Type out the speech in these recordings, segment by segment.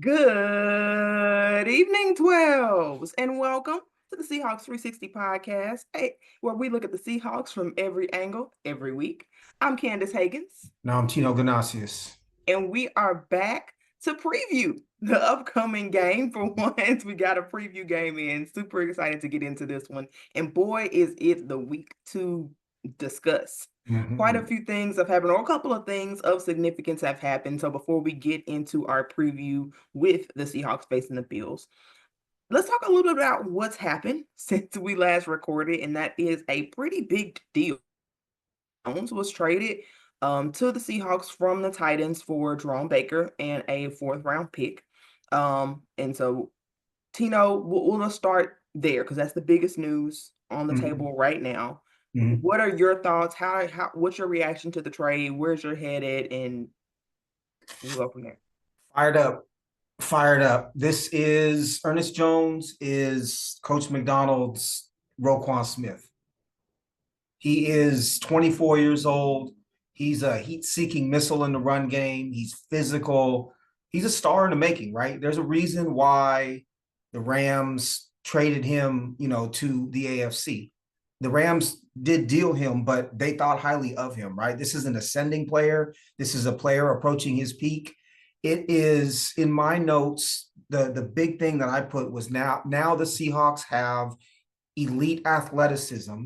Good evening, 12s, and welcome to the Seahawks 360 podcast, where we look at the Seahawks from every angle every week. I'm Candace Higgins, Now I'm Tino Ganasius. and we are back to preview the upcoming game. For once, we got a preview game in. Super excited to get into this one. And boy, is it the week to discuss. Quite a Mhm. few things have happened, or a couple of things of significance have happened. So before we get into our preview with the Seahawks facing the Bills, let's talk a little bit about what's happened since we last recorded, and that is a pretty big deal. Jones was traded to the Seahawks from the Titans for Jerome Baker and a fourth round pick. And so, Tino, we'll start there because that's the biggest news on the Mhm. table right now. Mhm. What are your thoughts? What's your reaction to the trade? Where's your head at? And we'll go from there. Fired up. Fired up. This is Ernest Jones is Coach McDonald's Roquan Smith. He is 24 years old. He's a heat-seeking missile in the run game. He's physical. He's a star in the making, right? There's a reason why the Rams traded him, to the AFC. The Rams did deal him, but they thought highly of him, right? This is an ascending player. This is a player approaching his peak. It is in my notes. The big thing that I put was now the Seahawks have elite athleticism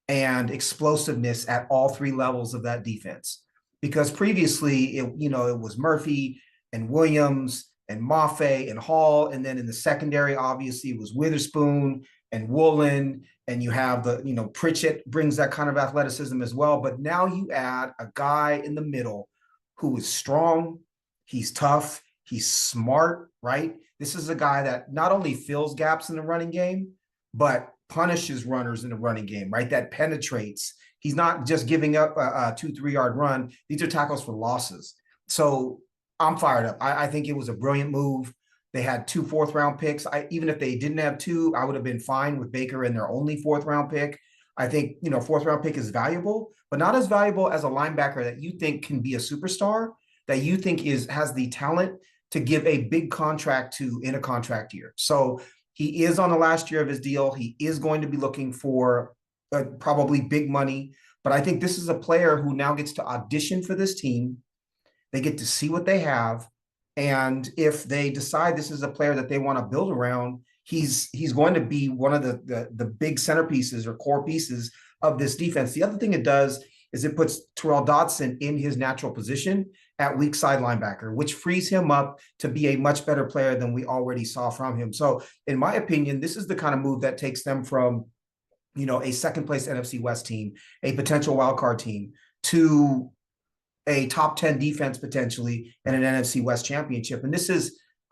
and explosiveness at all three levels of that defense. Because previously, it was Murphy and Williams and Mafe and Hall, and then in the secondary, obviously, it was Witherspoon and Woolen, and you have Pritchett brings that kind of athleticism as well. But now you add a guy in the middle who is strong, he's tough, he's smart, right? This is a guy that not only fills gaps in the running game, but punishes runners in the running game, right? That penetrates. He's not just giving up a 2-3 yard run. These are tackles for losses. So I'm fired up. I think it was a brilliant move. They had 2 4th round picks. Even if they didn't have two, I would have been fine with Baker and their only 4th round pick. I think, 4th round pick is valuable, but not as valuable as a linebacker that you think can be a superstar, that you think has the talent to give a big contract to in a contract year. So he is on the last year of his deal. He is going to be looking for probably big money. But I think this is a player who now gets to audition for this team. They get to see what they have. And if they decide this is a player that they want to build around, he's going to be one of the big centerpieces or core pieces of this defense. The other thing it does is it puts Terrell Dodson in his natural position at weak side linebacker, which frees him up to be a much better player than we already saw from him. So, in my opinion, this is the kind of move that takes them from, a second place NFC West team, a potential wild card team, to a top 10 defense potentially and an NFC West championship. And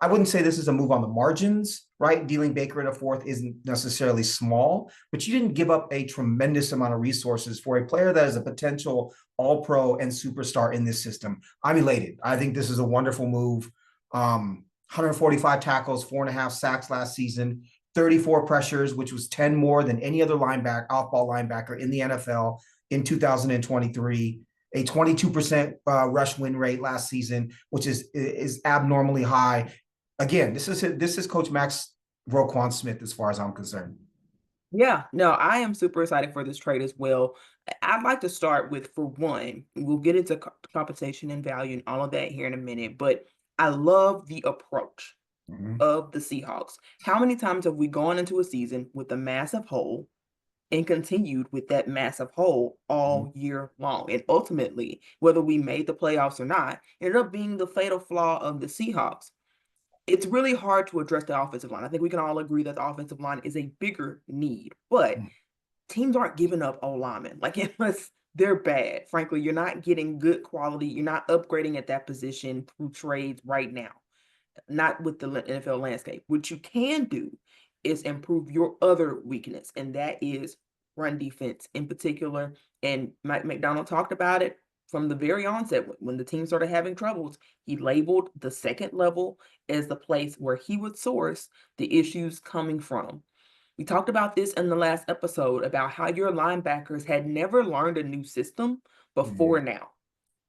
I wouldn't say this is a move on the margins, right? Dealing Baker in a fourth isn't necessarily small, but you didn't give up a tremendous amount of resources for a player that is a potential all pro and superstar in this system. I'm elated. I think this is a wonderful move. 145 tackles, 4.5 sacks last season, 34 pressures, which was 10 more than any other off ball linebacker in the NFL in 2023, a 22% rush win rate last season, which is abnormally high. Again, this is Coach Max Roquan Smith, as far as I'm concerned. Yeah, no, I am super excited for this trade as well. I'd like to start with, for one, we'll get into compensation and value and all of that here in a minute, but I love the approach Mm-hmm. of the Seahawks. How many times have we gone into a season with a massive hole and continued with that massive hole all year long? And ultimately, whether we made the playoffs or not, ended up being the fatal flaw of the Seahawks. It's really hard to address the offensive line. I think we can all agree that the offensive line is a bigger need, but teams aren't giving up O linemen. Like, unless they're bad, frankly, you're not getting good quality. You're not upgrading at that position through trades right now, not with the NFL landscape. What you can do is improve your other weakness, and that is run defense in particular. And Mike McDonald talked about it from the very onset. When the team started having troubles, he labeled the second level as the place where he would source the issues coming from. We talked about this in the last episode about how your linebackers had never learned a new system before Mm-hmm. now.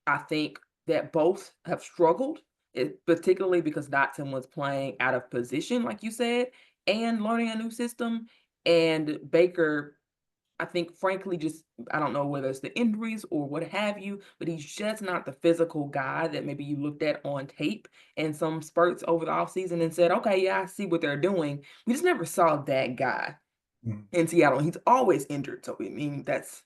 I think that both have struggled particularly because Dotson was playing out of position, like you said, and learning a new system. And Baker, I think, frankly, just I don't know whether it's the injuries or what have you, but he's just not the physical guy that maybe you looked at on tape and some spurts over the offseason and said, okay, yeah, I see what they're doing. We just never saw that guy Mm, in Seattle. He's always injured. So I mean that's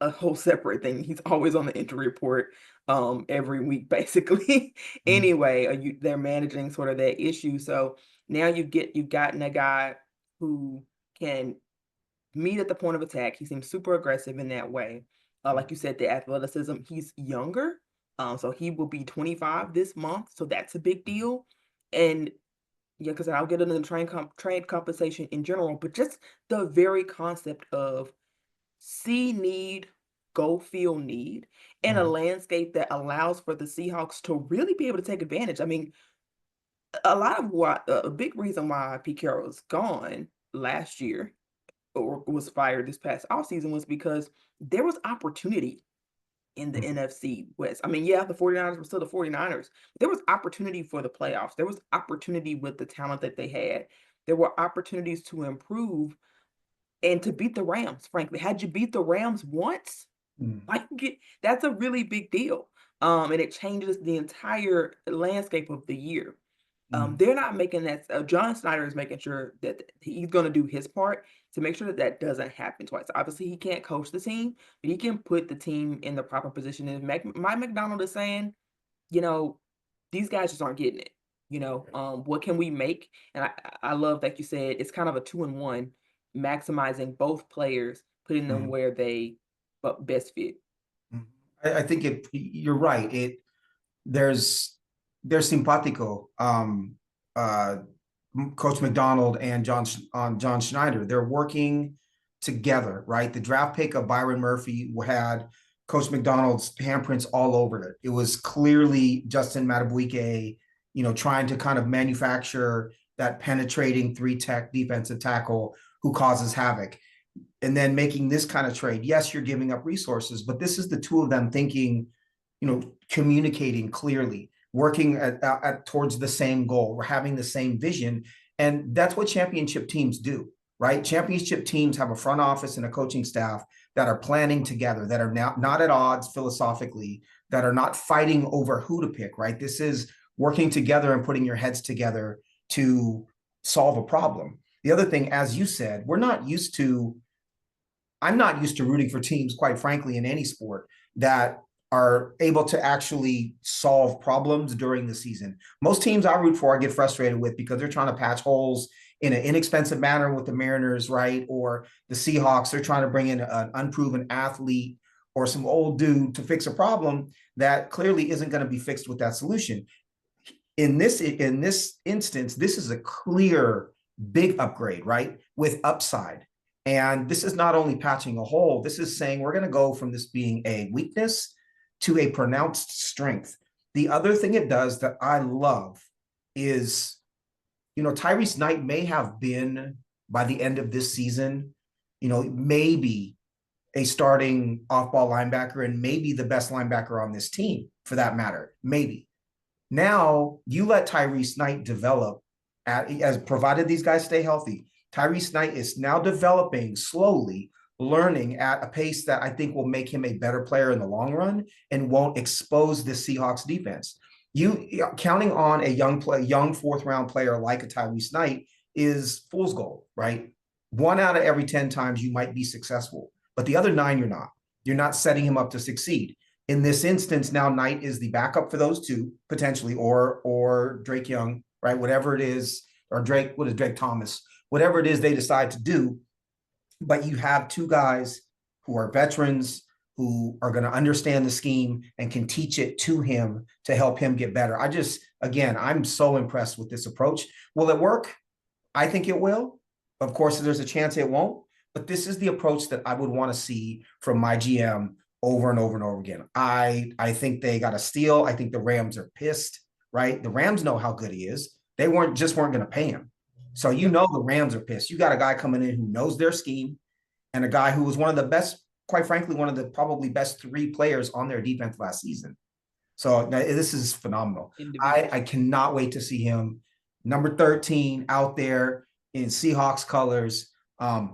a whole separate thing. He's always on the injury report every week, basically. mm, Anyway, they're managing sort of that issue. So now you've gotten a guy who can meet at the point of attack. He seems super aggressive in that way. Like you said, the athleticism, he's younger. So he will be 25 this month. So that's a big deal. And yeah, because I'll get into the trade compensation in general, but just the very concept of see need, go feel need, in a mm, landscape that allows for the Seahawks to really be able to take advantage. I mean, a lot of what a big reason why Pete Carroll's gone last year or was fired this past offseason was because there was opportunity in the mm, NFC West. I mean, yeah, the 49ers were still the 49ers. There was opportunity for the playoffs. There was opportunity with the talent that they had. There were opportunities to improve and to beat the Rams, frankly. Had you beat the Rams once, mm, like that's a really big deal. And it changes the entire landscape of the year. mm, They're not making that. John Snyder is making sure that he's going to do his part to make sure that that doesn't happen twice. Obviously, he can't coach the team, but he can put the team in the proper position. And Mike McDonald is saying, you know, these guys just aren't getting it. What can we make? And I love that you said it's kind of a 2-in-1, maximizing both players, putting them mm, where they best fit. mm. I think you're right. There's simpatico. Uh, Coach McDonald and John Schneider. They're working together, right? The draft pick of Byron Murphy had Coach McDonald's handprints all over it. It was clearly Justin Madubuike, trying to kind of manufacture that penetrating three-tech defensive tackle who causes havoc. And then making this kind of trade. Yes, you're giving up resources, but this is the two of them thinking, communicating clearly, working towards the same goal. We're having the same vision. And that's what championship teams do, right? Championship teams have a front office and a coaching staff that are planning together, that are now not at odds philosophically, that are not fighting over who to pick, right? This is working together and putting your heads together to solve a problem. The other thing, as you said, I'm not used to rooting for teams, quite frankly, in any sport that are able to actually solve problems during the season. Most teams I root for, I get frustrated with because they're trying to patch holes in an inexpensive manner with the Mariners, right? Or the Seahawks, they're trying to bring in an unproven athlete or some old dude to fix a problem that clearly isn't going to be fixed with that solution. In this instance, this is a clear big upgrade, right? With upside. And this is not only patching a hole, this is saying we're going to go from this being a weakness to a pronounced strength. The other thing it does that I love is, Tyrese Knight may have been by the end of this season, maybe a starting off-ball linebacker and maybe the best linebacker on this team for that matter, maybe. Now you let Tyrese Knight develop as provided these guys stay healthy. Tyrese Knight is now developing slowly, learning at a pace that I think will make him a better player in the long run and won't expose the Seahawks defense. You counting on a young fourth round player like a Tyrese Knight is fool's gold, right? 1 out of every 10 times you might be successful, but the other 9 you're not. You're not setting him up to succeed. In this instance, now Knight is the backup for those two potentially, or Drake Young, right? Whatever it is, or Drake, what is Drake Thomas? Whatever it is they decide to do. But you have two guys who are veterans who are going to understand the scheme and can teach it to him to help him get better. Again, I'm so impressed with this approach. Will it work? I think it will. Of course, there's a chance it won't. But this is the approach that I would want to see from my GM over and over and over again. I think they got a steal. I think the Rams are pissed, right? The Rams know how good he is. They weren't going to pay him. So Yep. the Rams are pissed. You got a guy coming in who knows their scheme and a guy who was one of the best, quite frankly, one of the probably best 3 players on their defense last season. So this is phenomenal. individuals. I cannot wait to see him number 13 out there in Seahawks colors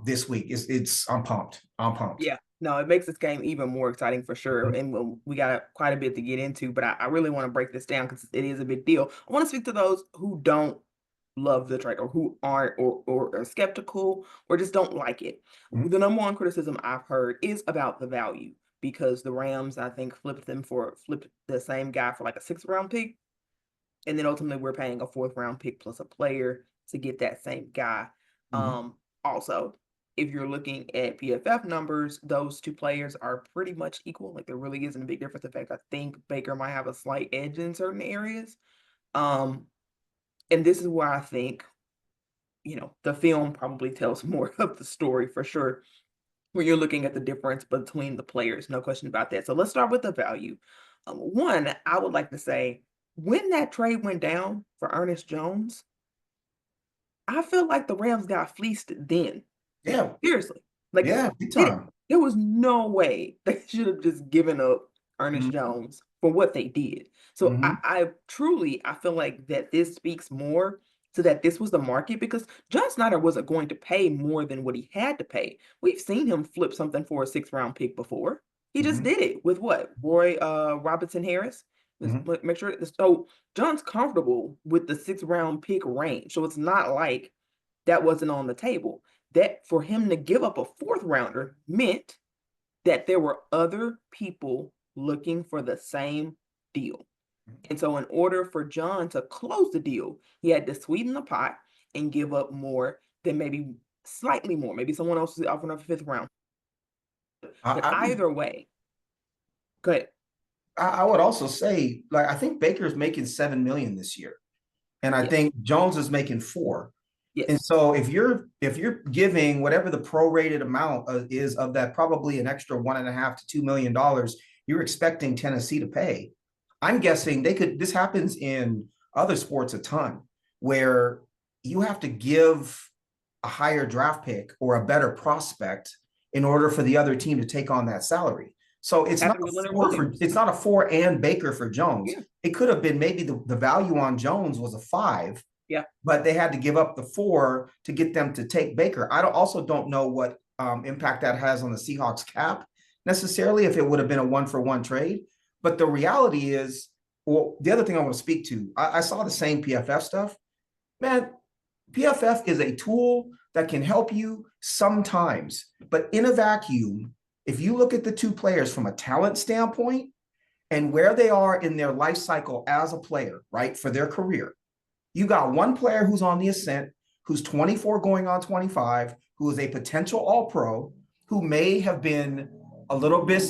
this week. It's I'm pumped. I'm pumped. Yeah, no, it makes this game even more exciting for sure. Mhm. And we got quite a bit to get into, but I really want to break this down because it is a big deal. I want to speak to those who don't love the trade or who aren't or are skeptical or just don't like it. Mhm. The number one criticism I've heard is about the value because the Rams, I think, flipped the same guy for like a sixth round pick. And then ultimately we're paying a fourth round pick plus a player to get that same guy. Mhm. Also, if you're looking at PFF numbers, those two players are pretty much equal. Like there really isn't a big difference. In fact, I think Baker might have a slight edge in certain areas. Um, and this is where I think, the film probably tells more of the story for sure. When you're looking at the difference between the players, no question about that. So let's start with the value. One, I would like to say when that trade went down for Ernest Jones, I feel like the Rams got fleeced then. Yeah, Seriously. Like yeah, big it time. there was no way they should have just given up Ernest Mhm. Jones for what they did. So Mhm. I feel like that this speaks more to that this was the market because John Snyder wasn't going to pay more than what he had to pay. We've seen him flip something for a sixth round pick before. He just Mhm. did it with what? Roy Robinson Harris. Mhm. Make sure so John's comfortable with the sixth round pick range. So it's not like that wasn't on the table. That for him to give up a fourth rounder meant that there were other people looking for the same deal. And so, in order for John to close the deal, he had to sweeten the pot and give up more than maybe slightly more. Maybe someone else is offering a fifth round. But I would either way, go ahead. I would also say, like, I think Baker's making 7 million this year, and I Yes. think Jones is making 4. And Yes. so if you're giving whatever the prorated amount is of that, probably an extra 1.5 to $2 million, you're expecting Tennessee to pay. I'm guessing they could. This happens in other sports a ton, where you have to give a higher draft pick or a better prospect in order for the other team to take on that salary. So it's not Happened a with Leonard four for Williams. it's not a 4 and Baker for Jones. Yeah. It could have been maybe the value on Jones was a 5, Yeah. but they had to give up the 4 to get them to take Baker. Also don't know what impact that has on the Seahawks cap necessarily, if it would have been a 1-for-1 trade. But the reality is, well, the other thing I want to speak to, I saw the same PFF stuff. Man, PFF is a tool that can help you sometimes, but in a vacuum, if you look at the two players from a talent standpoint and where they are in their life cycle as a player, right, for their career, you got one player who's on the ascent, who's 24 going on 25, who is a potential all pro, who may have been a little bit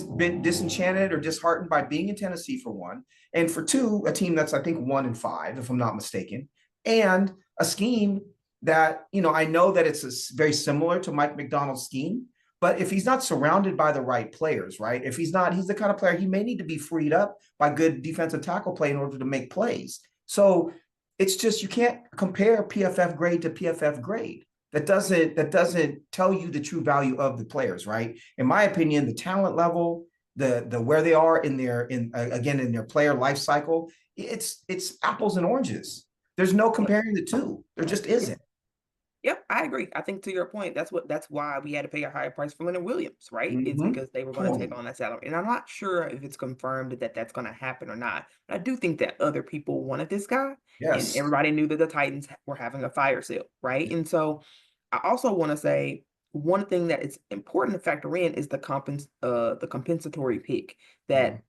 disenchanted or disheartened by being in Tennessee for one. And for two, a team that's, I think, 1-5, if I'm not mistaken, and a scheme that, I know that it's very similar to Mike McDonald's scheme. But if he's not surrounded by the right players, right? If he's not, he's the kind of player he may need to be freed up by good defensive tackle play in order to make plays. So it's just you can't compare PFF grade to PFF grade. That doesn't tell you the true value of the players, right? In my opinion, the talent level, the where they are in their player life cycle, it's apples and oranges. There's no comparing the two. There just Yeah. isn't. Yep, I agree. I think to your point, that's why we had to pay a higher price for Leonard Williams, right? It's Mm-hmm. because they were going to take Totally. on that salary. And I'm not sure if it's confirmed that that's going to happen or not. But I do think that other people wanted this guy, and Yes. everybody knew that the Titans were having a fire sale, right? And so I also want to say one thing that is important to factor in is the compensatory pick Mm-hmm. that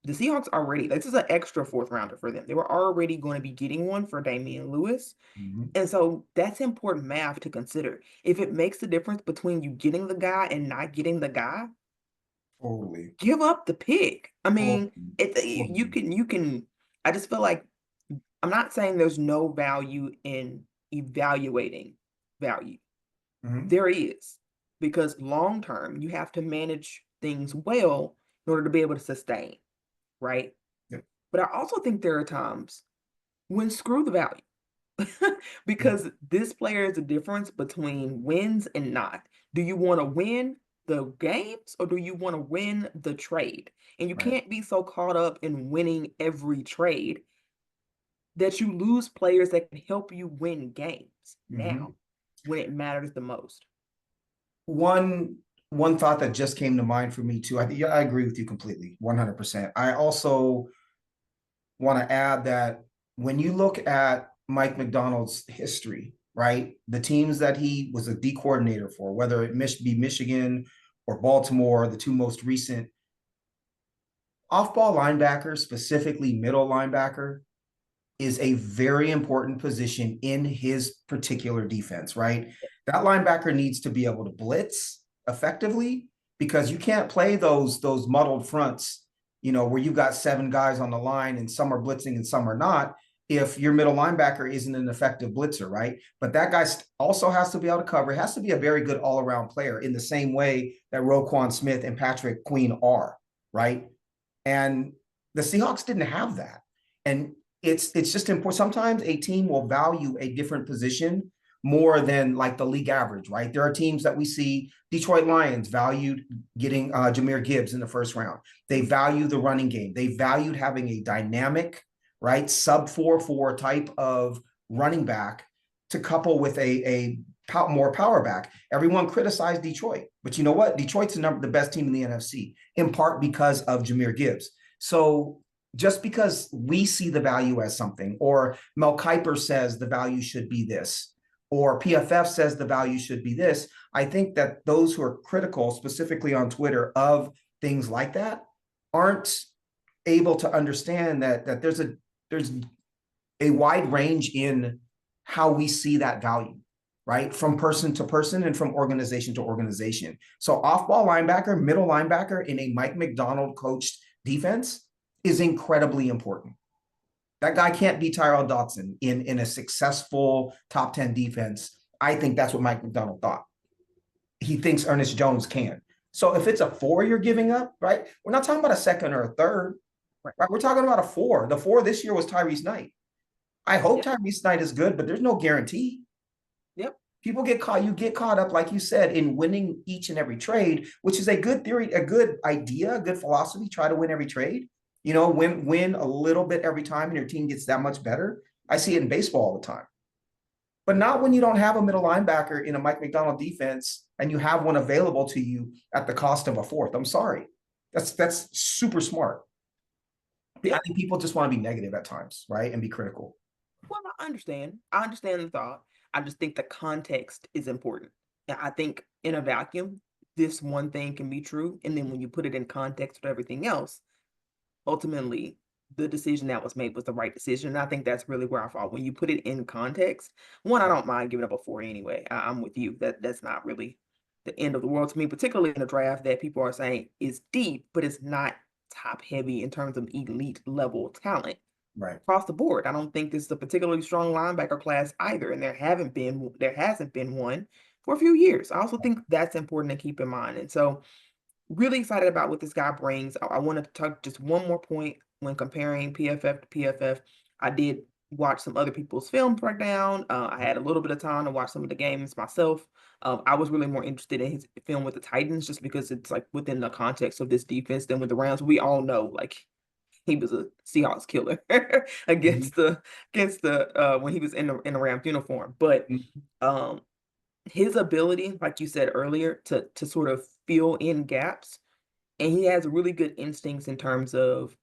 the Seahawks already, this is an extra fourth rounder for them. They were already going to be getting one for Damian Lewis. Mm-hmm. And so that's important math to consider. If it makes the difference between you getting the guy and not getting the guy, Totally. give up the pick. I mean, Totally. Totally. you can I just feel like I'm not saying there's no value in evaluating value. Mm-hmm. There is, because long term you have to manage things well in order to be able to sustain, right? Yep. But I also think there are times when screw the value. Mm-hmm. Because this player is the difference between wins and not. Do you want to win? the games or do you want to win the trade? And you Right. can't be so caught up in winning every trade that you lose players that can help you win games Mhm. now when it matters the most. One one thought that just came to mind for me too. Yeah, I agree with you completely, 100%. I also want to add that when you look at Mike McDonald's history, right, the teams that he was a D coordinator for, whether it be Michigan or Baltimore, the two most recent, off-ball linebacker, specifically middle linebacker, is a very important position in his particular defense, right? That linebacker needs to be able to blitz effectively because you can't play those muddled fronts, where you've got seven guys on the line and some are blitzing and some are not. If your middle linebacker isn't an effective blitzer, right? But that guy also has to be able to cover. It has to be a very good all-around player in the same way that Roquan Smith and Patrick Queen are, right? And the Seahawks didn't have that. And it's just important. Sometimes a team will value a different position more than like the league average, right? There are teams that we see. Detroit Lions valued getting Jahmyr Gibbs in the first round. They value the running game. They valued having a dynamic, right, sub 4-4 type of running back to couple with a more power back. Everyone criticized Detroit, but you know what? Detroit's the best team in the NFC, in part because of Jahmyr Gibbs. So just because we see the value as something, or Mel Kiper says the value should be this, or PFF says the value should be this, I think that those who are critical, specifically on Twitter, of things like that, aren't able to understand that there's a wide range in how we see that value, right? From person to person and from organization to organization. So off-ball linebacker, middle linebacker in a Mike McDonald coached defense is incredibly important. That guy can't be Tyrell Dodson in a successful top 10 defense. I think that's what Mike McDonald thought. He thinks Ernest Jones can. So if it's a 4 you're giving up, right? We're not talking about a second or a third, right? We're talking about a 4. The 4 this year was Tyrese Knight. I hope Yep. Tyrese Knight is good, but there's no guarantee. Yep. People you get caught up, like you said, in winning each and every trade, which is a good theory, a good idea, a good philosophy. Try to win every trade, win a little bit every time, and your team gets that much better. I see it in baseball all the time, but not when you don't have a middle linebacker in a Mike McDonald defense and you have one available to you at the cost of a fourth. I'm sorry, that's super smart. I Yep. think people just want to be negative at times, right, and be critical. Well, I understand. I understand the thought. I just think the context is important. And I think in a vacuum, this one thing can be true. And then when you put it in context with everything else, ultimately the decision that was made was the right decision. And I think that's really where I fall. When you put it in context, one, I don't mind giving up a 4 anyway. I'm with you. That's not really the end of the world to me, particularly in a draft that people are saying is deep, but it's not top heavy in terms of elite level talent Right. across the board. I don't think this is a particularly strong linebacker class either, and there hasn't been one for a few years. I also think that's important to keep in mind. And so really excited about what this guy brings. I want to talk just one more point when comparing PFF to PFF. I did watch some other people's film breakdown. I had a little bit of time to watch some of the games myself. I was really more interested in his film with the Titans just because it's like within the context of this defense than with the Rams. We all know like he was a Seahawks killer Mhm. against the when he was in the Rams uniform. But um his ability, like you said earlier, to sort of fill in gaps, and he has really good instincts in terms of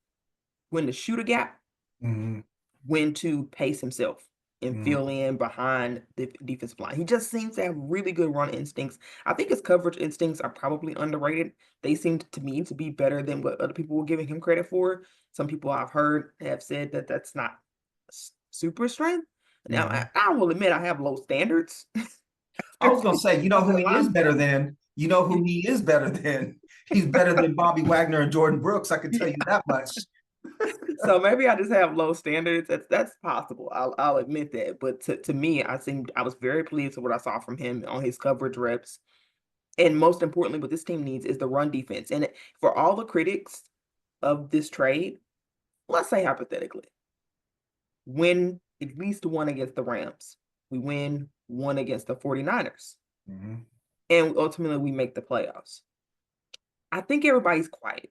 when to shoot a gap, Mhm. when to pace himself and Mhm. fill in behind the defensive line. He just seems to have really good run instincts. I think his coverage instincts are probably underrated. They seem to me to be better than what other people were giving him credit for. Some people I've heard have said that that's not super strength. Now, Mhm. I will admit I have low standards. I was gonna say, who he is better Linebacker. than. You know who he is better than. He's better than Bobby Wagner and Jordan Brooks. I can tell you that much. So maybe I just have low standards. That's possible. I'll admit that. But to me, I was very pleased with what I saw from him on his coverage reps. And most importantly, what this team needs is the run defense. And for all the critics of this trade, let's say hypothetically, win at least one against the Rams. We win one against the 49ers. Mhm. And ultimately we make the playoffs. I think everybody's quiet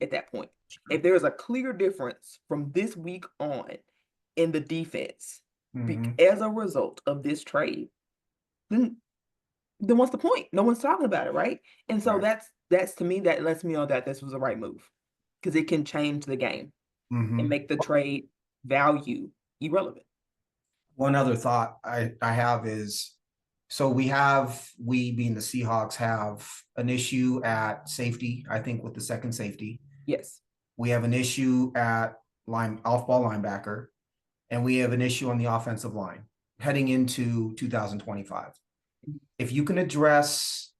at that point. If there's a clear difference from this week on in the defense Mm-hmm. as a result of this trade, then what's the point? No one's talking about it, right? And so Right. that's to me that lets me know that this was the right move because it can change the game and Mm-hmm. make the trade value irrelevant. One other thought I have is, so we being the Seahawks have an issue at safety, I think with the second safety. Yes. We have an issue at off ball linebacker, and we have an issue on the offensive line heading into 2025. If you can address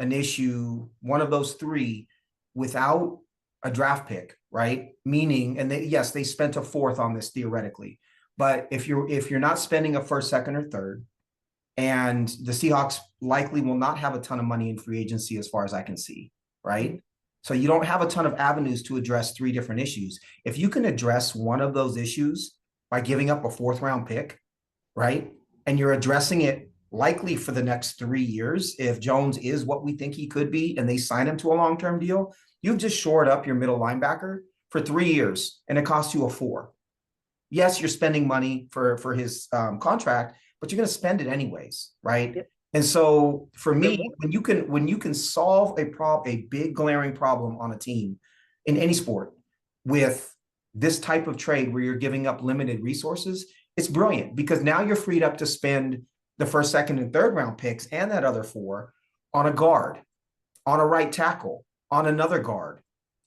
an issue, one of those three, without a draft pick, right? Meaning, and yes, they spent a fourth on this theoretically, but if you're not spending a first, second, or third, and the Seahawks likely will not have a ton of money in free agency as far as I can see, Mm-hmm. right? So you don't have a ton of avenues to address three different issues. If you can address one of those issues by giving up a fourth round pick, right? And you're addressing it likely for the next 3 years. If Jones is what we think he could be and they sign him to a long term deal, you've just shored up your middle linebacker for 3 years and it costs you a four. Yes, you're spending money for his contract, but you're going to spend it anyways, right? Yep. And so for They're me, more. when you can solve a big glaring problem on a team in any sport with this type of trade where you're giving up limited resources, it's brilliant because now you're freed up to spend the first, second, and third round picks and that other four on a guard, on a right tackle, on another guard,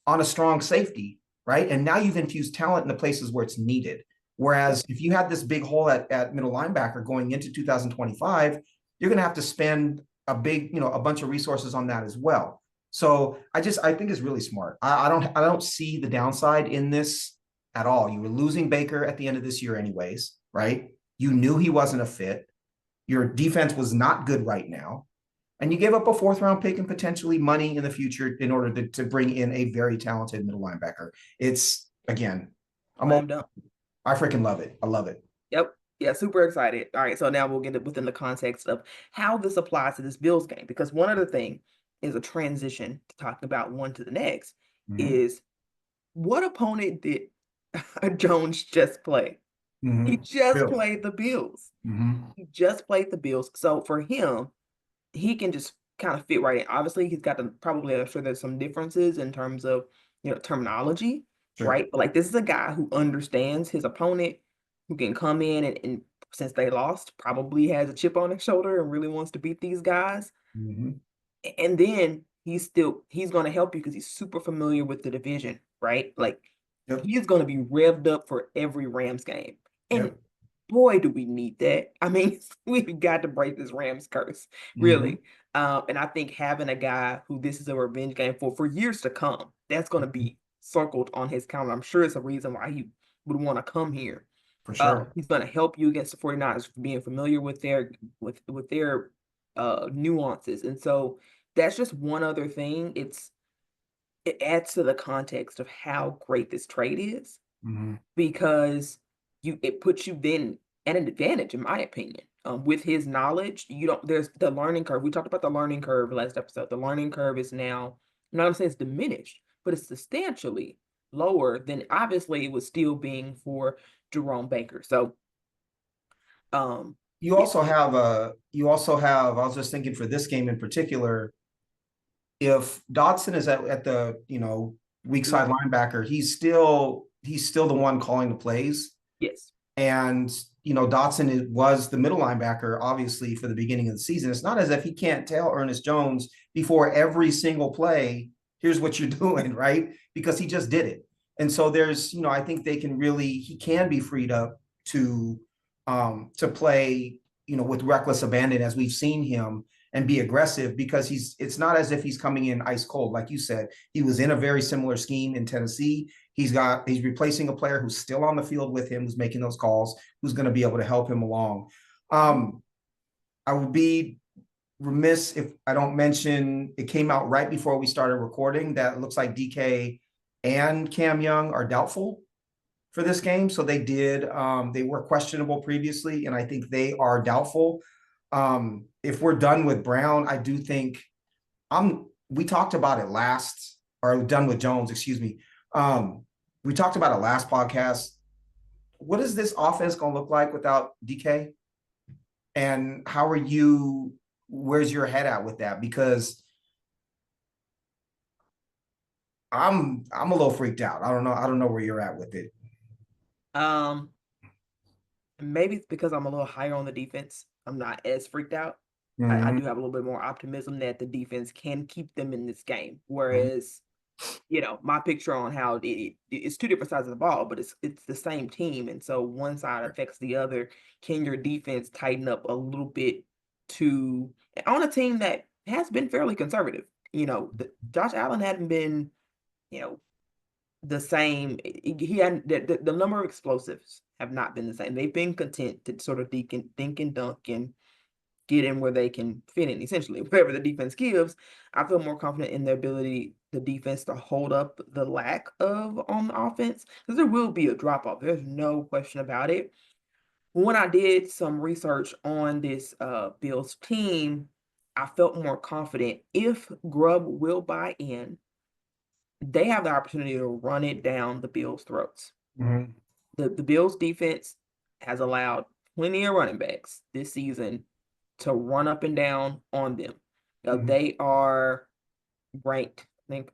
on a strong safety, right? And now you've infused talent in the places where it's needed. Yep. Whereas if you had this big hole at middle linebacker going into 2025, you're going to have to spend a bunch of resources on that as well. So I think it's really smart. I don't see the downside in this at all. You were losing Baker at the end of this year anyways, right? You knew he wasn't a fit. Your defense was not good right now. And you gave up a fourth round pick and potentially money in the future in order to bring in a very talented middle linebacker. It's again, I'm all, Slam dunk. I freaking love it. I love it. Yep. Yeah, super excited. All right, so now we'll get it within the context of how this applies to this Bills game. Because one other thing is a transition to talking about one to the next Mm-hmm. is what opponent did Jones just play? He Mm-hmm. just Bills. played the Bills. Mm-hmm. He just played the Bills. So for him, he can just kind of fit right in. Obviously, he's got to probably, I'm sure there's some differences in terms of, terminology, Sure. right? But like this is a guy who understands his opponent, who can come in and since they lost, probably has a chip on his shoulder and really wants to beat these guys. Mm-hmm. And then he's going to help you because he's super familiar with the division, right? Like Yep. he is going to be revved up for every Rams game. And Yep. boy, do we need that. I mean, we've got to break this Rams curse, Mm-hmm. really. And I think having a guy who this is a revenge game for years to come, that's going to be circled on his calendar. I'm sure it's a reason why he would want to come here. For sure. He's going to help you against the 49ers, being familiar with their nuances. And so that's just one other thing. It adds to the context of how great this trade is Mm-hmm. because it puts you then at an advantage, in my opinion. With his knowledge, you don't there's the learning curve. We talked about the learning curve last episode. The learning curve is now, I'm not gonna say it's diminished, but it's substantially lower than obviously it was still being for Jerome Baker. So um You it, also have I was just thinking for this game in particular, if Dotson is at the, weak mhm, side linebacker, he's still the one calling the plays. yes. And, Dotson was the middle linebacker, obviously, for the beginning of the season. It's not as if he can't tell Ernest Jones before every single play, here's what you're doing, right? Because he just did it. And so I think he can be freed up to play, with reckless abandon as we've seen him and be aggressive because it's not as if he's coming in ice cold. Like you said, he was in a very similar scheme in Tennessee. He's replacing a player who's still on the field with him, who's making those calls, who's going to be able to help him along. I would be remiss if I don't mention it came out right before we started recording that it looks like DK and Cam Young are doubtful for this game. So they were questionable previously, and I think they are doubtful. If we're done with Brown, I do think we talked about it last, or done with Jones, excuse me. Um, we talked about it last podcast. What is this offense going to look like without DK? And how are you? Where's your head at with that? Because I'm a little freaked out. I don't know. I don't know where you're at with it. Um, Maybe it's because I'm a little higher on the defense. I'm not as freaked out. I Mm-hmm. do have a little bit more optimism that the defense can keep them in this game. Mm-hmm. Whereas, my picture on how it's two different sides of the ball, but it's the same team, and so one side affects the other. Can your defense tighten up a little bit to on a team that has been fairly conservative? Josh Allen hadn't been, you know, the same. He hadn't the number of explosives have not been the same. They've been content to sort of think and dunk and get in where they can fit in, essentially. Wherever the defense gives, I feel more confident in their ability, the defense, to hold up the lack of on the offense, because there will be a drop off. There's no question about it. When I did some research on this Bills team, I felt more confident if Grubb will buy in. They have the opportunity to run it down the Bills' throats. Mm-hmm. The Bills defense has allowed plenty of running backs this season to run up and down on them. Mm-hmm. They are ranked, I think,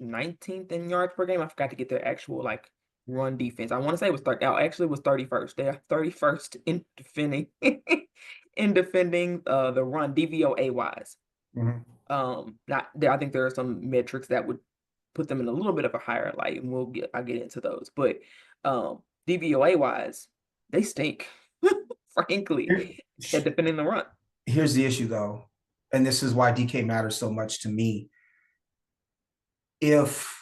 19th in yards per game. I forgot to get their actual like run defense. I want to say it was 30. Oh, actually, it was 31st. They are 31st in defending the run DVOA wise. Mm-hmm. Not there. I think there are some metrics that would put them in a little bit of a higher light, and I'll get into those. But DVOA wise, they stink, frankly, Here- at defending the run. Here's the issue, though, and this is why DK matters so much to me. If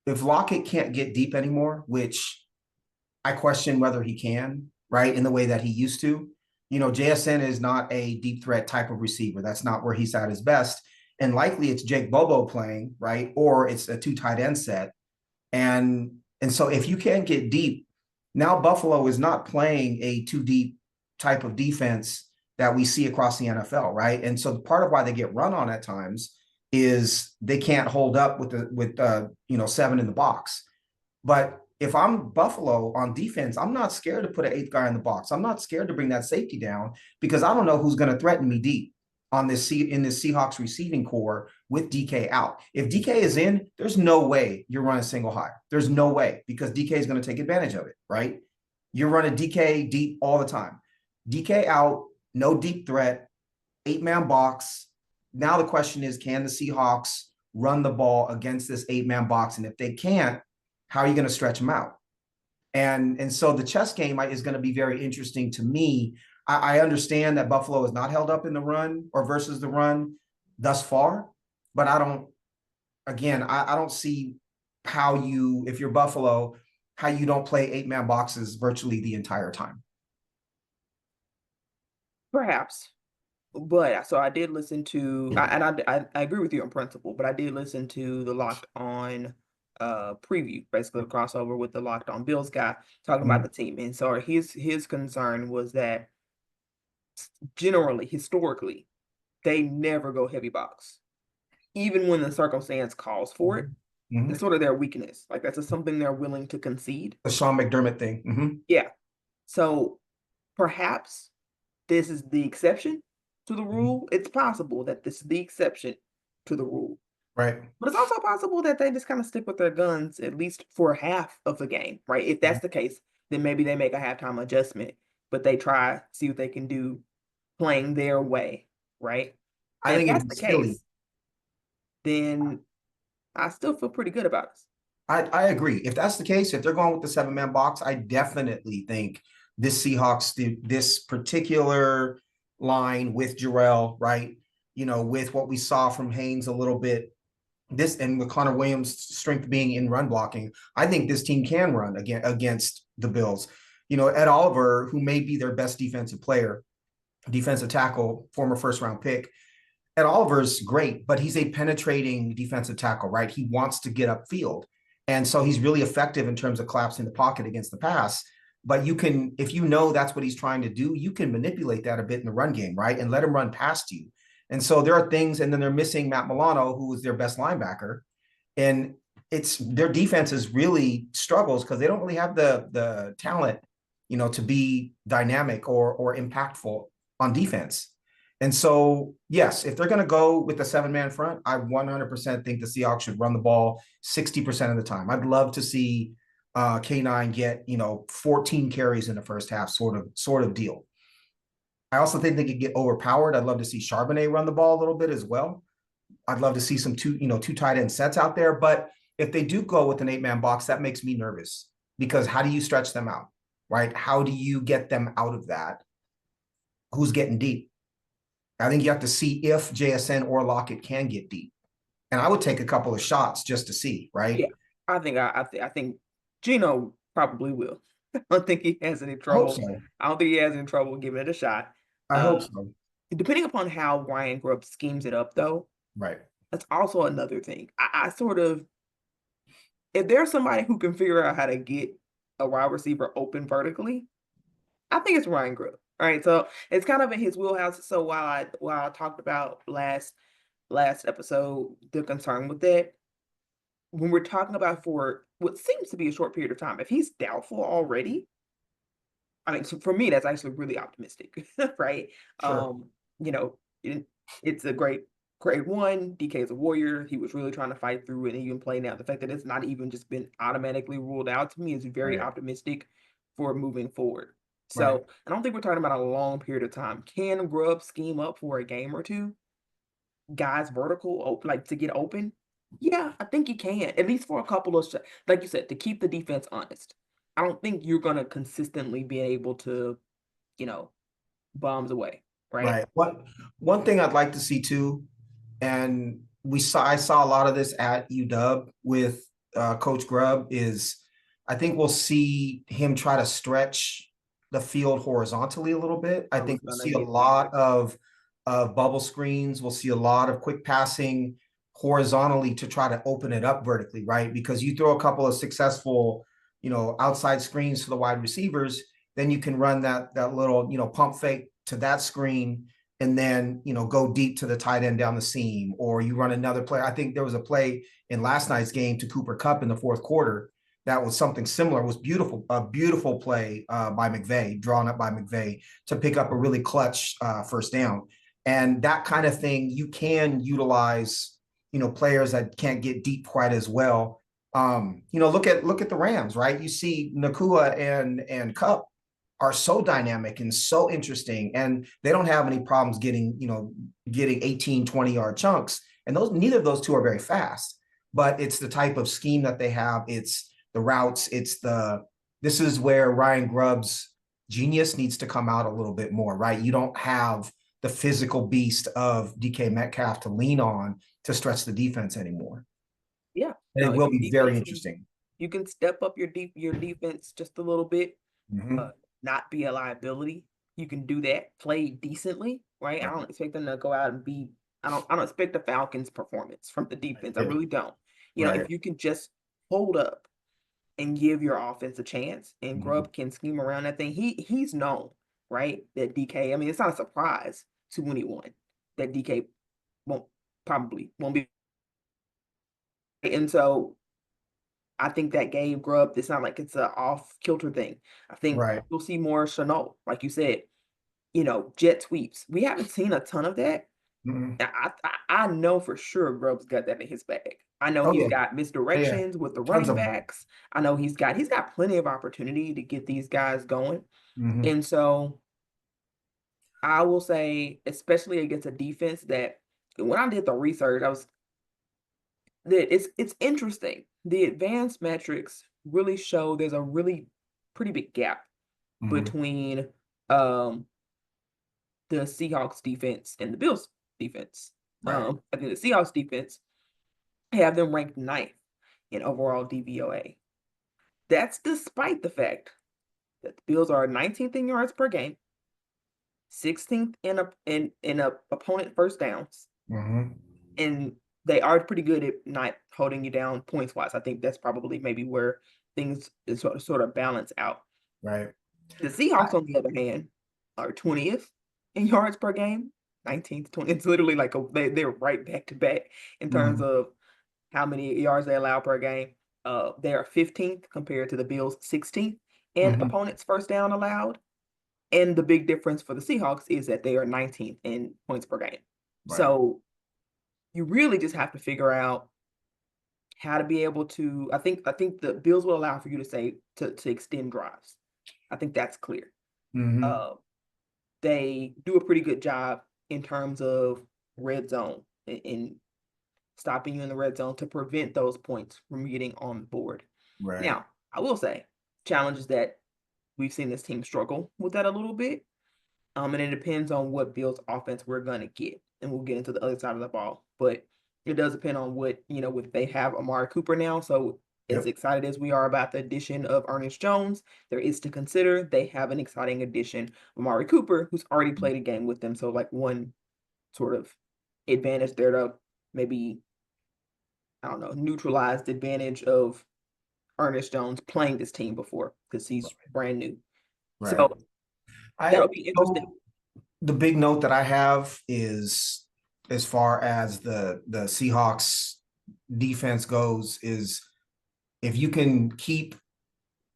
Lockett can't get deep anymore, which I question whether he can, right, in the way that he used to. JSN is not a deep threat type of receiver. That's not where he's at his best. And likely it's Jake Bobo playing, right? Or it's a two tight end set. And so if you can't get deep, now Buffalo is not playing a too deep type of defense that we see across the NFL, right? And so part of why they get run on at times is they can't hold up with seven in the box. But if I'm Buffalo on defense, I'm not scared to put an eighth guy in the box. I'm not scared to bring that safety down because I don't know who's going to threaten me deep on in this Seahawks receiving core with DK out. If DK is in, there's no way you're running single high. There's no way because DK is going to take advantage of it, right? You're running DK deep all the time. DK out, no deep threat, 8-man box. Now the question is, can the Seahawks run the ball against this 8-man box? And if they can't, how are you going to stretch them out? And so the chess game is going to be very interesting to me. I understand that Buffalo is not held up in the run or versus the run thus far, but I don't see how if you're Buffalo, how you don't play 8-man boxes virtually the entire time. Perhaps. But so I did listen to, I agree with you in principle, but I did listen to the Locked On preview, basically the crossover with the Locked On Bills guy talking about Mm-hmm. the team. And so his concern was that generally, historically, they never go heavy box, even when the circumstance calls for it. Mm-hmm. It's sort of their weakness. Like that's just something they're willing to concede. The Sean McDermott thing. Mm-hmm. Yeah. So perhaps this is the exception to the Mm-hmm. rule. It's possible that this is the exception to the rule. Right. But it's also possible that they just kind of stick with their guns, at least for half of the game, right? If Mm-hmm. that's the case, then maybe they make a halftime adjustment, but they try, see what they can do playing their way, right? I And if think it'd that's be the silly. case, then I still feel pretty good about us. I agree. If that's the case, if they're going with the 7-man box, I definitely think this particular line with Jarrell, right? With what we saw from Haynes a little bit, this and with Connor Williams' strength being in run blocking, I think this team can run against the Bills. Ed Oliver, who may be their best defensive player, defensive tackle, former first-round pick, Ed Oliver's great, but he's a penetrating defensive tackle, right? He wants to get upfield. And so he's really effective in terms of collapsing the pocket against the pass. But if that's what he's trying to do, you can manipulate that a bit in the run game, right? And let him run past you. And so there are things, and then they're missing Matt Milano, who was their best linebacker. And it's their defense is really struggles because they don't really have the talent, to be dynamic or impactful on defense. And so, yes, if they're going to go with the 7-man front, I 100% think the Seahawks should run the ball 60% of the time. I'd love to see K9 get 14 carries in the first half, sort of deal. I also think they could get overpowered. I'd love to see Charbonnet run the ball a little bit as well. I'd love to see some two tight end sets out there. But if they do go with an 8-man box, that makes me nervous because how do you stretch them out, right? How do you get them out of that? Who's getting deep? I think you have to see if JSN or Lockett can get deep. And I would take a couple of shots just to see, right? Yeah, I think Gino probably will. I don't think he has any I hope trouble. so. I don't think he has any trouble giving it a shot. I hope Um, so. Depending upon how Ryan Grubb schemes it up, though, Right. that's also another thing. I sort of, if there's somebody who can figure out how to get a wide receiver open vertically, I think it's Ryan Grubb. All right, so it's kind of in his wheelhouse. So while I talked about last episode the concern with that, when we're talking about for what seems to be a short period of time, if he's doubtful already, I mean, so for me, that's actually really optimistic, right? Sure. You know, it's a great grade one. DK is a warrior. He was really trying to fight through it and even play now. The fact that it's not even just been automatically ruled out to me is very Right. optimistic for moving forward. Right. So I don't think we're talking about a long period of time. Can Grubb scheme up for a game or two? Guys vertical open, like to get open? Yeah, I think you can, at least for a couple of like you said, to keep the defense honest. I don't think you're gonna consistently be able to, you know, bombs away, right? Right. One thing I'd like to see too, and I saw a lot of this at UW with Coach Grubb is I think we'll see him try to stretch the field horizontally a little bit. I I was think we'll gonna see a get there. lot of bubble screens. We'll see a lot of quick passing horizontally to try to open it up vertically, right? Because you throw a couple of successful, outside screens for the wide receivers, then you can run that little, pump fake to that screen and then go deep to the tight end down the seam, or you run another play. I think there was a play in last night's game to Cooper Kupp in the fourth quarter that was something similar. It was beautiful, a beautiful play by McVay, drawn up by McVay to pick up a really clutch first down. And that kind of thing, you can utilize, players that can't get deep quite as well. Look at the Rams, right? You see Nakua and Kupp are so dynamic and so interesting, and they don't have any problems getting 18 20-yard chunks, and those neither of those two are very fast, but it's the type of scheme that they have. It's the routes. This is where Ryan Grubb's genius needs to come out a little bit more, right? You don't have the physical beast of DK Metcalf to lean on to stretch the defense anymore, Yeah, and no, it will your be very defense can, interesting. you can step up your defense just a little bit, Mm-hmm. not be a liability. You can do that, play decently, right? I Right. don't expect them to go out and be. I don't expect the Falcons' performance from the defense. I Yeah. really don't. Right. If you can just hold up and give your offense a chance, and Mm-hmm. Grubb can scheme around that thing. He's known, right? That DK. I mean, it's not a surprise to anyone that DK won't probably won't be. And so I think that gave Grubb. It's not like it's a off kilter thing. I think Right. you'll see more Chenault, like you said. Jet sweeps. We haven't seen a ton of that. Mm-hmm. I know for sure Grubb's got that in his bag. I know Oh he's yeah. got Yeah. misdirections with the Tons running of them. backs. I know he's got plenty of opportunity to get these guys going. Mm-hmm. And so I will say, especially against a defense that when I did the research, I was that it's interesting. The advanced metrics really show there's a really pretty big gap Mm-hmm. between the Seahawks defense and the Bills defense. Right. I think the Seahawks defense have them ranked ninth in overall DVOA. That's despite the fact that the Bills are 19th in yards per game, 16th in a opponent first downs, Mm-hmm. and they are pretty good at not holding you down points wise. I think that's probably maybe where things sort of balance out. Right. The I, Seahawks, on the other hand, are 20th in yards per game, 19th, 20th. It's literally like they're right back to back in terms Mhm. of how many yards they allow per game. They are 15th compared to the Bills 16th in Mhm. opponents first down allowed. And the big difference for the Seahawks is that they are 19th in points per game. Right. So you really just have to figure out how to be able to. I think the Bills will allow for you to say to extend drives. I think that's clear. Mhm. Uh, they do a pretty good job in terms of red zone in stopping you in the red zone to prevent those points from getting on the board. Right. Now, I will say, challenges that we've seen this team struggle with that a little bit. And it depends on what Bills offense we're gonna get, and we'll get into the other side of the ball. But it does depend on what what they have Amari Cooper now. So as Yep. excited as we are about the addition of Ernest Jones, there is to consider they have an exciting addition, Amari Cooper, who's already played a game with them. So like one sort of advantage there to maybe I don't know neutralize the advantage of Ernest Jones playing this team before because he's brand new. Right. So I that'll be interesting. so the big note that I have is as far as the Seahawks defense goes is if you can keep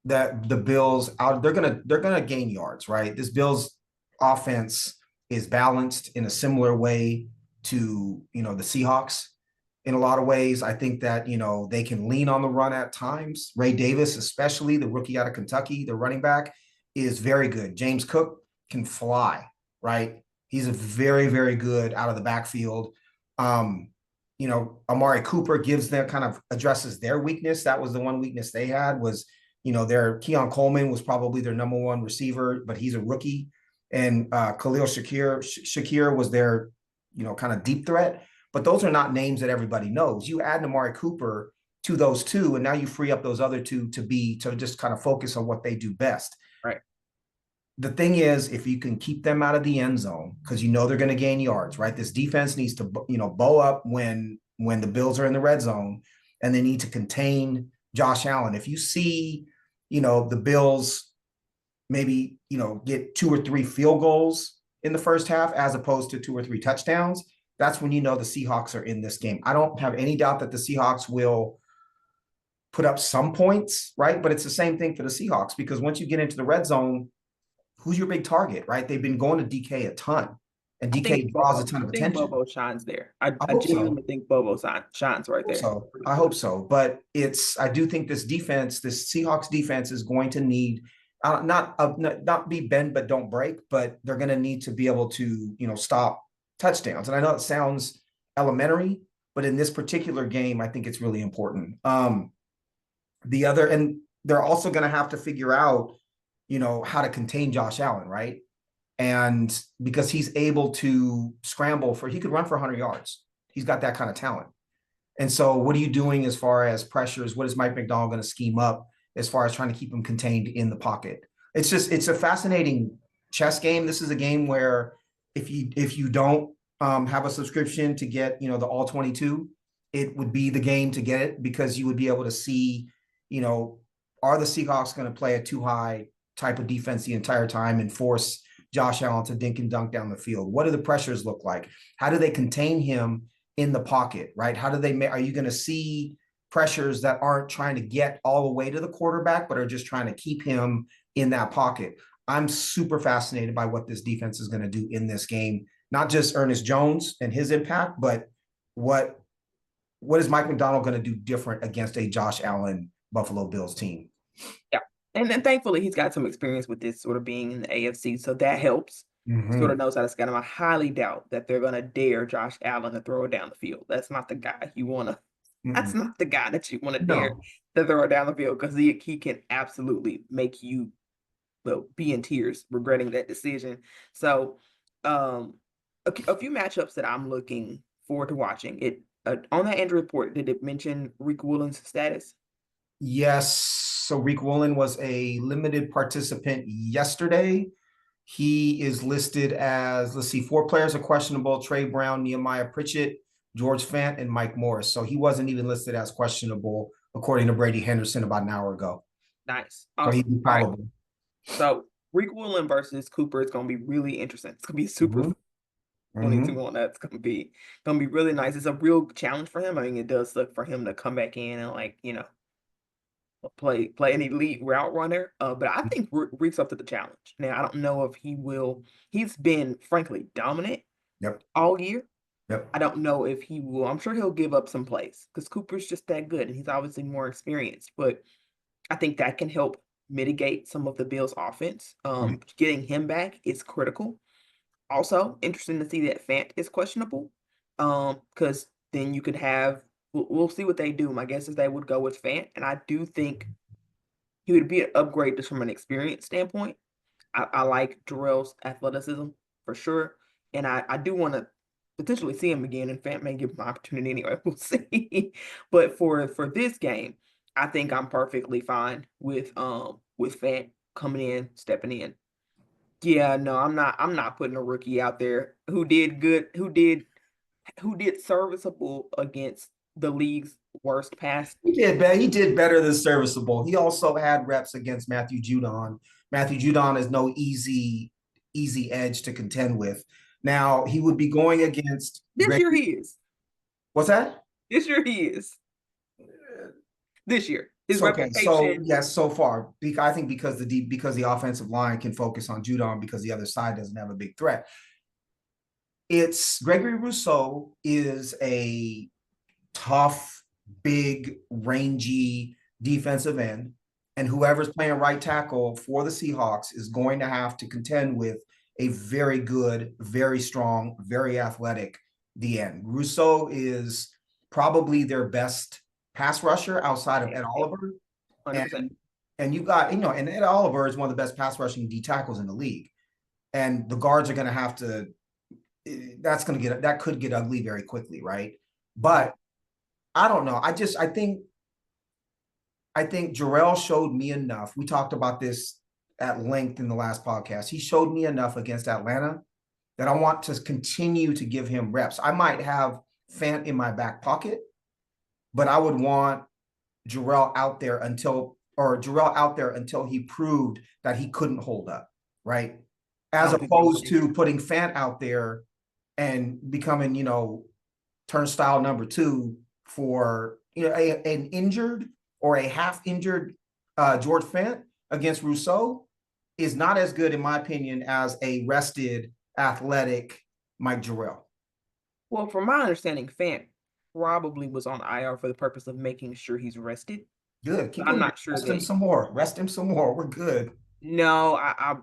that the Bills out, they're gonna gain yards, right? This Bills offense is balanced in a similar way to the Seahawks. In a lot of ways, I think that they can lean on the run at times. Ray Davis, especially the rookie out of Kentucky, the running back, is very good. James Cook can fly, right? He's a very, very good out of the backfield. Um, Amari Cooper gives them kind of addresses their weakness. That was the one weakness they had was their Keon Coleman was probably their number one receiver, but he's a rookie. And Khalil Shakir was their, kind of deep threat. But those are not names that everybody knows. You add Amari Cooper to those two, and now you free up those other two to just kind of focus on what they do best. Right. The thing is, if you can keep them out of the end zone, because they're going to gain yards, right? This defense needs to, bow up when the Bills are in the red zone, and they need to contain Josh Allen. If you see, the Bills maybe get 2 or 3 field goals in the first half as opposed to 2 or 3 touchdowns, that's when the Seahawks are in this game. I don't have any doubt that the Seahawks will put up some points, right? But it's the same thing for the Seahawks because once you get into the red zone, who's your big target, right? They've been going to DK a ton, and I think DK draws a Bobo. ton I of think attention. Bobo shines there. I, I I hope so. genuinely think Bobo shines right there. So I hope so. But I do think this defense, this Seahawks defense, is going to need not be bend but don't break, but they're going to need to be able to stop touchdowns. And I know it sounds elementary, but in this particular game, I think it's really important. And they're also going to have to figure out how to contain Josh Allen, right? And because he's able to he could run for 100 yards. He's got that kind of talent. And so, what are you doing as far as pressures? What is Mike McDonald going to scheme up as far as trying to keep him contained in the pocket? It's a fascinating chess game. This is a game where if you don't have a subscription to get the all 22, it would be the game to get it because you would be able to see you know are the Seahawks going to play a too high type of defense the entire time and force Josh Allen to dink and dunk down the field? What do the pressures look like? How do they contain him in the pocket, right? Are you going to see pressures that aren't trying to get all the way to the quarterback, but are just trying to keep him in that pocket? I'm super fascinated by what this defense is going to do in this game. Not just Ernest Jones and his impact, but what what is Mike McDonald going to do different against a Josh Allen Buffalo Bills team? Yeah. And then thankfully he's got some experience with this sort of being in the AFC. So that helps. Sort Mm-hmm. of knows how to scan him. I highly doubt that they're gonna dare Josh Allen to throw it down the field. That's not the guy that you want to dare No. to throw it down the field because he can absolutely make you be in tears regretting that decision. So um a few matchups that I'm looking forward to watching. It on that Andrew report, did it mention Rick Woolen's status? Yes. So Reek Woolen was a limited participant yesterday. He is listed as, let's see, 4 players are questionable: Trey Brown, Nehemiah Pritchett, George Fant, and Mike Morris. So he wasn't even listed as questionable, according to Brady Henderson about an hour ago. Nice. So he'd Awesome. be All right. probable. So Rick Woolen versus Cooper is going to be really interesting. It's going to be super Mhm. fun. Mhm. 22 on that's gonna be really nice. It's a real challenge for him. I mean, it does look for him to come back in and like, play an elite route runner. But I think Reek's up to the challenge. Now, I don't know if he will. He's been frankly dominant Yep. all year. Yep. I don't know if he will. I'm sure he'll give up some plays because Cooper's just that good and he's obviously more experienced. But I think that can help mitigate some of the Bills' offense. Mhm. Getting him back is critical. Also, interesting to see that Fant is questionable. Because then you could have. We'll see what they do. My guess is they would go with Fant, and I do think he would be an upgrade just from an experience standpoint. I like Jarrell's athleticism for sure, and I do want to potentially see him again. And Fant may give him an opportunity anyway. We'll see. But for this game, I think I'm perfectly fine with Fant coming in, stepping in. Yeah, no, I'm not putting a rookie out there who did good, who did serviceable against the league's worst pass. He did better than serviceable. He also had reps against Matthew Judon. Matthew Judon is no easy edge to contend with. Now he would be going against This Greg. year he is. What's that? This year he is. This year. His So okay, so reputation. yes, so far, I think because the offensive line can focus on Judon because the other side doesn't have a big threat. It's Gregory Rousseau is a tough, big, rangy defensive end. And whoever's playing right tackle for the Seahawks is going to have to contend with a very good, very strong, very athletic D end. Rousseau is probably their best pass rusher outside of Yeah, Ed yeah, Oliver. 100%. And you got, and Ed Oliver is one of the best pass rushing D tackles in the league. And the guards are going to have to, that could get ugly very quickly, right? But I don't know. I think Jarrell showed me enough. We talked about this at length in the last podcast. He showed me enough against Atlanta that I want to continue to give him reps. I might have Fant in my back pocket, but I would want Jarrell out there until he proved that he couldn't hold up, right? I As don't think they opposed will. to putting Fant out there and becoming, turnstile number two for an injured or a half injured George Fant against Rousseau is not as good, in my opinion, as a rested, athletic Mike Jarrell. Well, from my understanding, Fant probably was on IR for the purpose of making sure he's rested. Good. Keep I'm him. not sure Rest him that. some more. Rest him some more. We're good. No,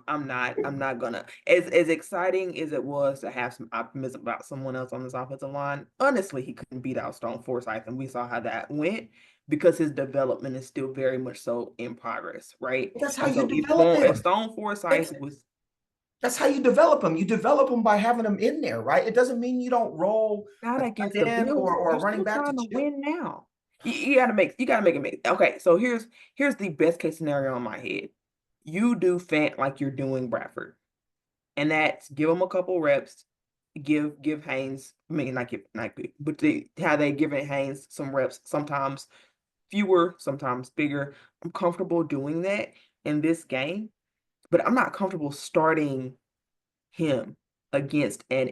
I'm not. I'm not gonna. As exciting as it was to have some optimism about someone else on this offensive line, honestly, he couldn't beat out Stone Forsythe, and we saw how that went because his development is still very much so in progress, right? That's how And you so develop if him. Stone Forsythe That's, was that's how you develop him. You develop him by having him in there, right? It doesn't mean you don't roll not a against tight the end Bills, or they're a running still back to trying to chip. win now. You gotta make it make. Okay, so here's the best case scenario in my head. You do Fant like you're doing Bradford, and that's give him a couple reps, give Haynes, I mean not good, but how they giving Haynes some reps, sometimes fewer, sometimes bigger. I'm comfortable doing that in this game, but I'm not comfortable starting him against an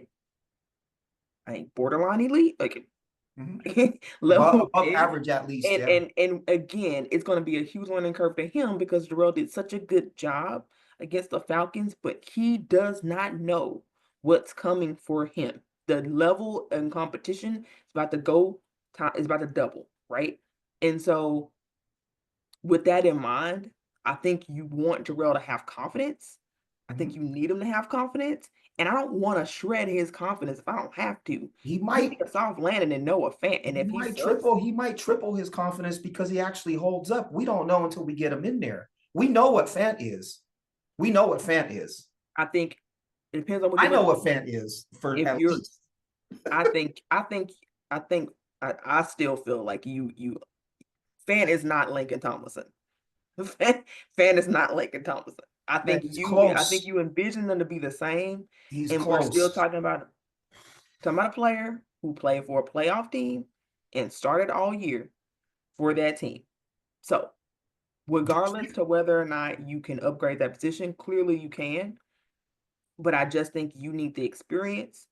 borderline elite, like Mhm. Above, level above edge. average at least, And yeah. and and again, it's going to be a huge learning curve for him because Darrell did such a good job against the Falcons, but he does not know what's coming for him. The level and competition is about to go time is about to double, right? And so with that in mind, I think you want Jarrell to have confidence. I think Mhm. you need him to have confidence. And I don't want to shred his confidence if I don't have to. He Give me might a soft landing and know a fan. And if he sucks, he might triple his confidence because he actually holds up. We don't know until we get him in there. We know what Fant is. We know what Fant is. I think it depends on what I you're know looking what for. Fant is for If at you're, least. I think, I think, I think, I still feel like fan is not Lincoln Tomlinson. Fan, fan is not Lincoln Tomlinson. Man, he's I think close. you envision them to be the same, He's and we're still close. talking about a player who played for a playoff team and started all year for that team. So, regardless to whether or not you can upgrade that position, clearly you can. But I just think you need the experience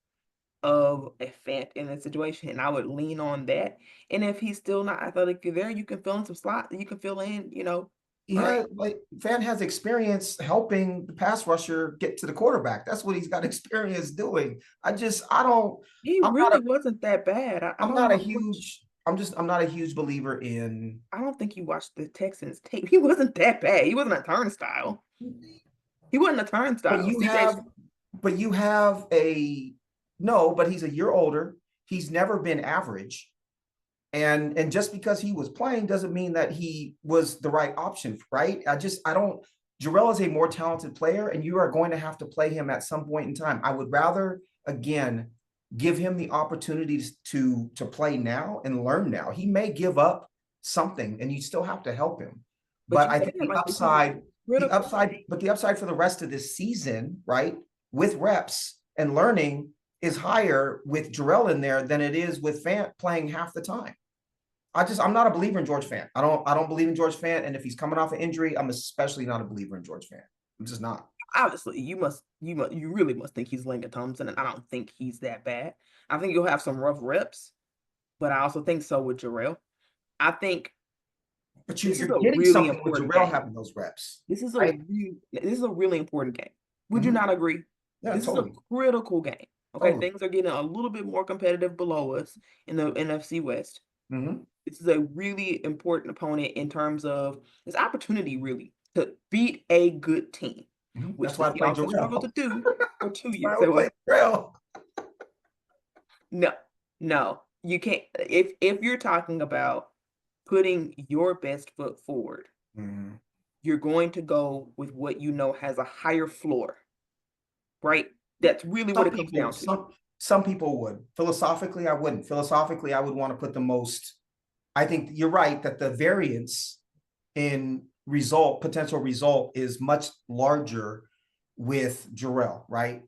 of a Fant in a situation, and I would lean on that. And if he's still not athletically there, you can fill in some slot. You can fill in, He all right. has like Van has experience helping the pass rusher get to the quarterback. That's what he's got experience doing. I don't. He I'm not really a. wasn't that bad. I I'm don't not a know how much. huge. I'm not a huge believer in. I don't think you watched the Texans tape. He wasn't that bad. He wasn't a turnstile. He wasn't a But turnstile. you CJ, have. But you have a. No, but he's a year older. He's never been average. And just because he was playing doesn't mean that he was the right option, right? I don't. Jarrell is a more talented player, and you are going to have to play him at some point in time. I would rather again give him the opportunities to play now and learn now. He may give up something, and you still have to help him. but But you I say think that like this is critical. the upside for the rest of this season, right, with reps and learning is higher with Jarrell in there than it is with Fant playing half the time. I'm not a believer in George Fant. I don't believe in George Fant, and if he's coming off an injury, I'm especially not a believer in George Fant. I'm just not. Obviously, you really must think he's Lincoln Thompson, and I don't think he's that bad. I think you'll have some rough reps, but I also think so with Jarrell. I think But this is you're a getting really something with important Jarrell game. having those reps, This right? is a really important game. Would you Mm-hmm. not agree? Yeah, This is a totally, critical game. Okay, totally. things are getting a little bit more competitive below us in the NFC West. Mm-hmm. This is a really important opponent in terms of this opportunity, really, to beat a good team, Mm-hmm. which That's the why I played Seahawks have struggled to Jarrell. do for two That's why years. I Say played what? Jarrell. No, no, you can't. If you're talking about putting your best foot forward, Mm-hmm. you're going to go with what you know has a higher floor, right? That's really what Some it comes people, down to. some people would. Philosophically, I wouldn't. Philosophically, I would want to put the most. I think you're right that the variance in potential result is much larger with Jarrell, right?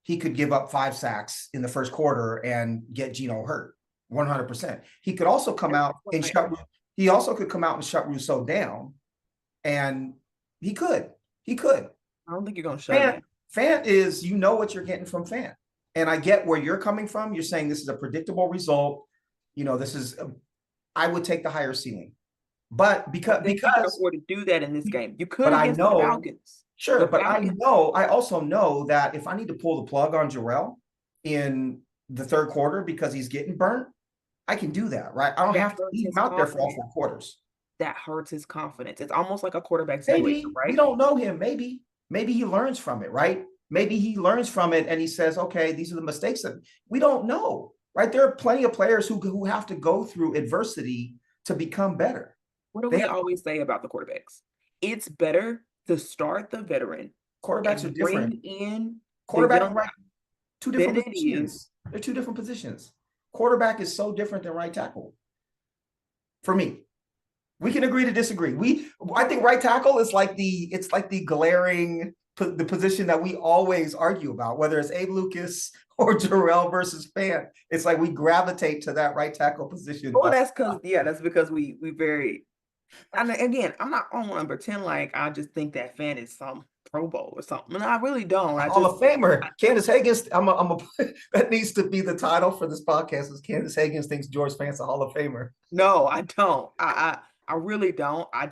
He could give up 5 sacks in the first quarter and get Gino hurt 100%. He could also come That's out and fair. he also could come out and shut Rousseau down. And he could. He could. I don't think you're going to shut him Fant, down. Fant is, you know what you're getting from Fant. And I get where you're coming from. You're saying this is a predictable result. I would take the higher ceiling. But I don't think you can afford to do that in this game. You could but I against the know, Falcons. sure, The but Falcons, I also know that if I need to pull the plug on Jarrell in the third quarter because he's getting burnt, I can do that, right? I don't that have to hurts leave his him out there for all confidence. 4 quarters. That hurts his confidence. It's almost like a quarterback situation, Maybe we right? don't know him. Maybe he learns from it, right? Maybe he learns from it and he says, okay, these are the mistakes that we don't know, right? There are plenty of players who have to go through adversity to become better. What do They we have always say about the quarterbacks? It's better to start the veteran quarterbacks are and different. bring in the Quarterback young and right, guy two than different it is. positions. They're two different positions. Quarterback is so different than right tackle. For me, we can agree to disagree. I think right tackle is like the glaring the position that we always argue about, whether it's Abe Lucas or Jarrell versus Fant. It's like we gravitate to that right tackle position. Well, that's because we very. And again, I don't want to pretend like I just think that fan is some Pro Bowl or something. And I really don't. Hall of Famer, Candace Higgins. That needs to be the title for this podcast. Is Candace Higgins thinks George Fant's a Hall of Famer? No, I don't. I really don't. I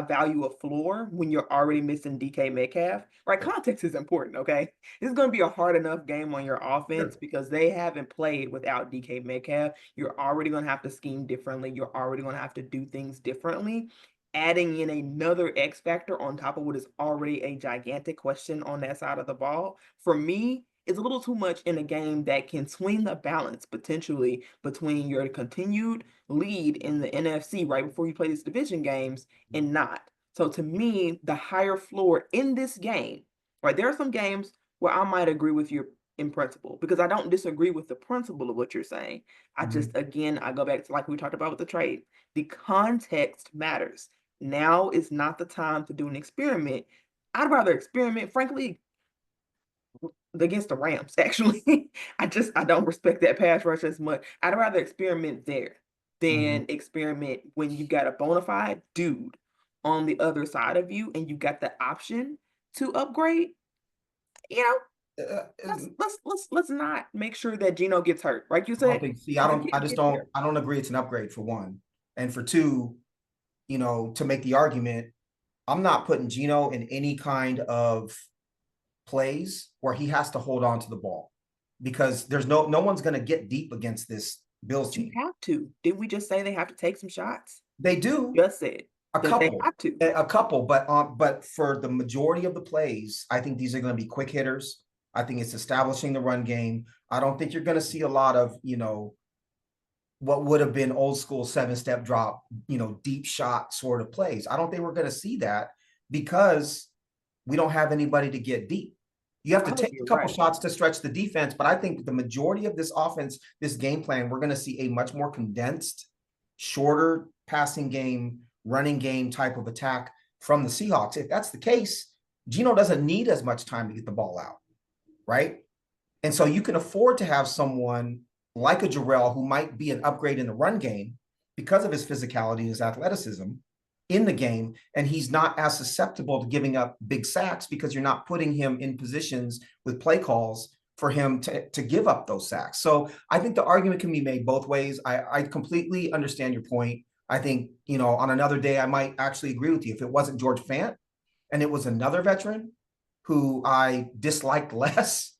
value a floor when you're already missing DK Metcalf. Right? Context is important, okay? This is going to be a hard enough game on your offense Sure. because they haven't played without DK Metcalf. You're already going to have to scheme differently. You're already going to have to do things differently. Adding in another X factor on top of what is already a gigantic question on that side of the ball, for me, is a little too much in a game that can swing the balance potentially between your continued lead in the NFC right before you play these division games and not. So to me, the higher floor in this game, right? There are some games where I might agree with you in principle because I don't disagree with the principle of what you're saying. I just, Mhm. again, I go back to like we talked about with the trade. The context matters. Now is not the time to do an experiment. I'd rather experiment, frankly, against the Rams, actually. I don't respect that pass rush as much. I'd rather experiment there Mhm. than experiment when you got a bona fide dude on the other side of you and you got the option to upgrade, you know, let's not make sure that Gino gets hurt. Like you I don't said, think. See, the kid get there. I don't agree. It's an upgrade for one, and for two, to make the argument, I'm not putting Gino in any kind of plays where he has to hold on to the ball because there's no one's going to get deep against this Bills But you team. have to. Didn't we just say they have to take some shots? They do Just said a that they couple, have to. but for the majority of the plays, I think these are going to be quick hitters. I think it's establishing the run game. I don't think you're going to see a lot of what would have been old school 7-step drop, deep shot sort of plays. I don't think we're going to see that because we don't have anybody to get deep. You have to Oh, take a you're couple right. shots to stretch the defense, but I think the majority of this offense, this game plan, we're going to see a much more condensed, shorter passing game, running game type of attack from the Seahawks. If that's the case, Gino doesn't need as much time to get the ball out, right? And so you can afford to have someone like a Jarrell who might be an upgrade in the run game because of his physicality and his athleticism in the game. And he's not as susceptible to giving up big sacks because you're not putting him in positions with play calls for him to give up those sacks. So I think the argument can be made both ways. I completely understand your point. I think, on another day, I might actually agree with you. If it wasn't George Fant and it was another veteran who I disliked less,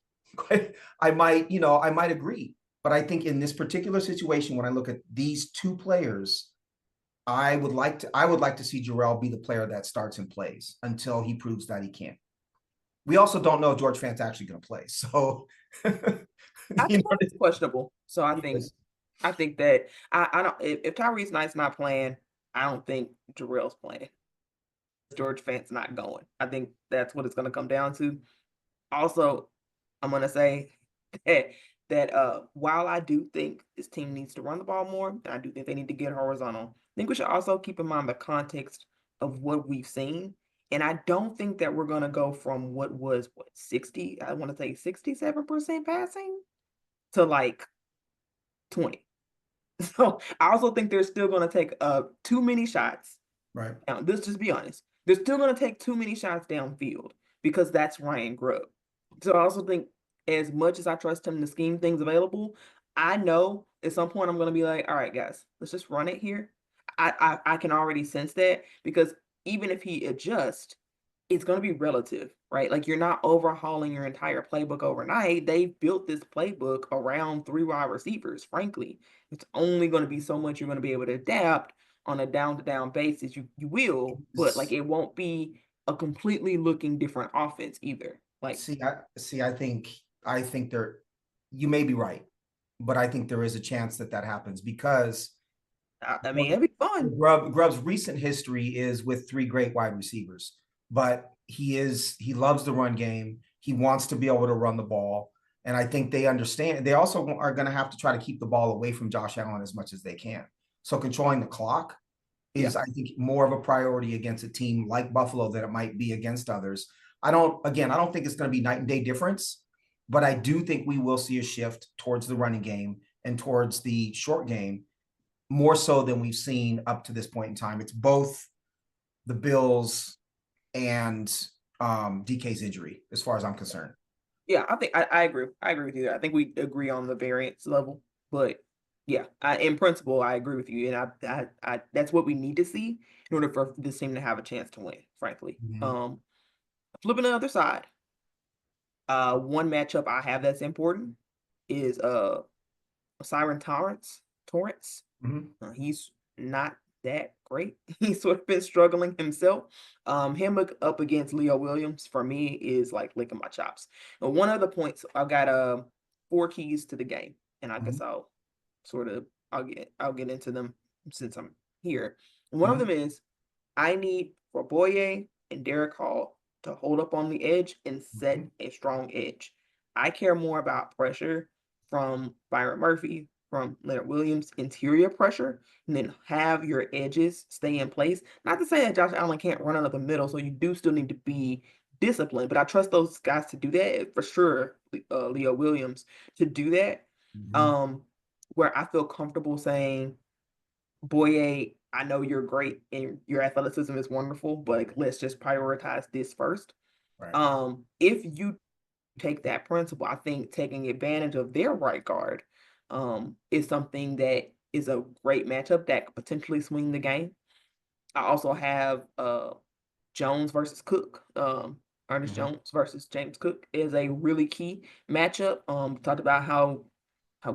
I might agree. But I think in this particular situation, when I look at these two players, I would like to see Jarrell be the player that starts and plays until he proves that he can. We also don't know if George Fant's actually going to play, so I you think know, that's questionable. So yes. I think that I don't if Tyrese Knight's not playing, I don't think Jarrell's playing. George Fant's not going. I think that's what it's gonna come down to. Also, I'm gonna say that while I do think this team needs to run the ball more, and I do think they need to get horizontal, I think we should also keep in mind the context of what we've seen. And I don't think that we're gonna go from what was 60, I want to say 67% passing to like 20. So I also think they're still gonna take too many shots. Right. Now, let's just be honest. They're still gonna take too many shots downfield because that's Ryan Grubb. So I also think as much as I trust him to scheme things available, I know at some point I'm gonna be like, all right, guys, let's just run it here. I can already sense that because even if he adjusts, it's gonna be relative, right? Like you're not overhauling your entire playbook overnight. They've built this playbook around 3 wide receivers, frankly. It's only gonna be so much you're gonna be able to adapt on a down to down basis. You will, but like it won't be a completely looking different offense either. Like I think there, you may be right, but I think there is a chance that that happens because I mean, it'd be fun. Grubb's recent history is with three great wide receivers, but he loves the run game. He wants to be able to run the ball. And I think they understand. They also are going to have to try to keep the ball away from Josh Allen as much as they can. So controlling the clock Yeah. is, I think, more of a priority against a team like Buffalo than it might be against others. I don't think it's going to be night and day difference, but I do think we will see a shift towards the running game and towards the short game more so than we've seen up to this point in time. It's both the Bills and DK's injury, as far as I'm concerned. Yeah, I think I agree. I agree with you. I think we agree on the variance level, but yeah, in principle, I agree with you, and that's what we need to see in order for this team to have a chance to win. Frankly, Mm-hmm. flipping the other side, one matchup I have that's important is Siren Torrance. Mm-hmm. He's not that great. He's sort of been struggling himself. Him up against Leo Williams for me is like licking my chops. But one of the points I got 4 keys to the game, and I Mm-hmm. guess sort of I'll get into them since I'm here. And one of Mm-hmm. them is I need for Boye and Derek Hall to hold up on the edge and set a strong edge. I care more about pressure from Byron Murphy, from Leonard Williams, interior pressure, and then have your edges stay in place. Not to say that Josh Allen can't run out of the middle, so you do still need to be disciplined, but I trust those guys to do that for sure. Leo Williams to do that. Mm-hmm. Um, where I feel comfortable saying, Boye, I know you're great and your athleticism is wonderful, but let's just prioritize this first. Right. If you take that principle. I think taking advantage of their right guard is something that is a great matchup that could potentially swing the game. I also have Jones versus Cook. Ernest Mhm. Jones versus James Cook is a really key matchup. Talked about how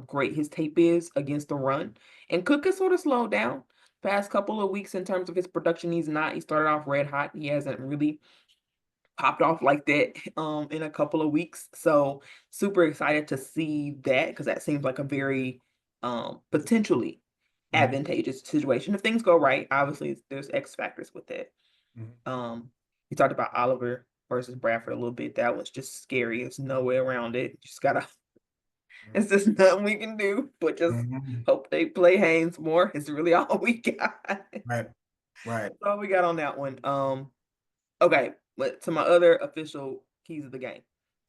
great his tape is against the run, and Cook has sort of slowed down past couple of weeks in terms of his production. He's not. He started off red hot. He hasn't really popped off like that in a couple of weeks. So super excited to see that because that seems like a very potentially Mhm. advantageous situation if things go right. Obviously, there's X factors with that. Mhm. We talked about Oliver versus Bradford a little bit. That was just scary. There's no way around it. Just gotta. It's just nothing we can do, but just Mhm. hope they play Haynes more. It's really all we got. That's Right. Right. all we got on that one. Okay, but to my other official keys of the game.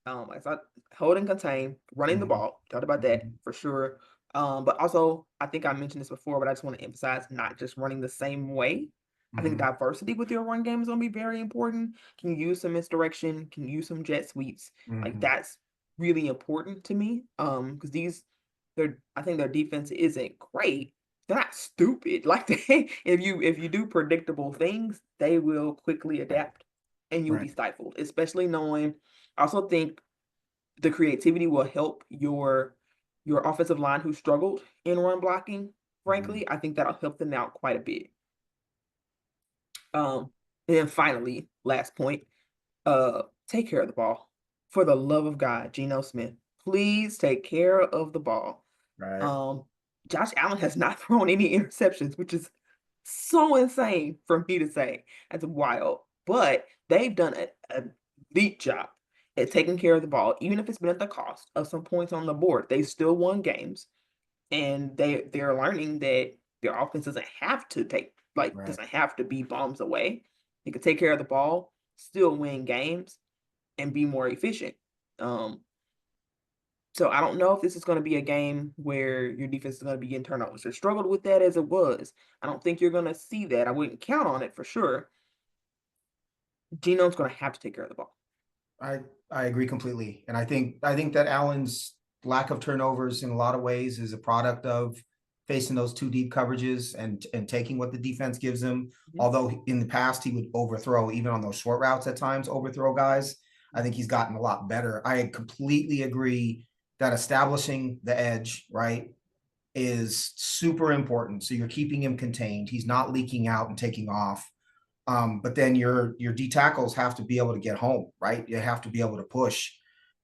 I thought hold and contain, running the Mhm. ball. Talked about that Mhm. for sure. But also I think I mentioned this before, but I just want to emphasize not just running the same way. I think Mhm. diversity with your run game is gonna be very important. Can you use some misdirection? Can you use some jet sweeps? Like Mhm. that's really important to me. Because they're I think their defense isn't great. They're not stupid. Like they, if you do predictable things, they will quickly adapt and you'll be Right. stifled, especially knowing I also think the creativity will help your offensive line who struggled in run blocking, Mhm. frankly. I think that'll help them out quite a bit. And then finally, last point, take care of the ball. For the love of God, Geno Smith, please take care of the ball. Right. Um, Josh Allen has not thrown any interceptions, which is so insane for me to say. That's wild. But they've done a elite job at taking care of the ball, even if it's been at the cost of some points on the board. They still won games, and they're learning that their offense doesn't have to Right. doesn't have to be bombs away. They can take care of the ball, still win games, and be more efficient. Um, so I don't know if this is going to be a game where your defense is going to be getting turnovers. They struggled with that as it was. I don't think you're going to see that. I wouldn't count on it for sure. Geno's going to have to take care of the ball. I I agree completely, and I think that Allen's lack of turnovers in a lot of ways is a product of facing those two deep coverages and taking what the defense gives him. Mhm, Although in the past he would overthrow even on those short routes at times, overthrow guys. I think mhm. he's gotten a lot better. I completely agree that establishing the edge, right, is super important. So you're keeping him contained. He's not leaking out and taking off. But then your D tackles have to be able to get home, right? You have to be able to push.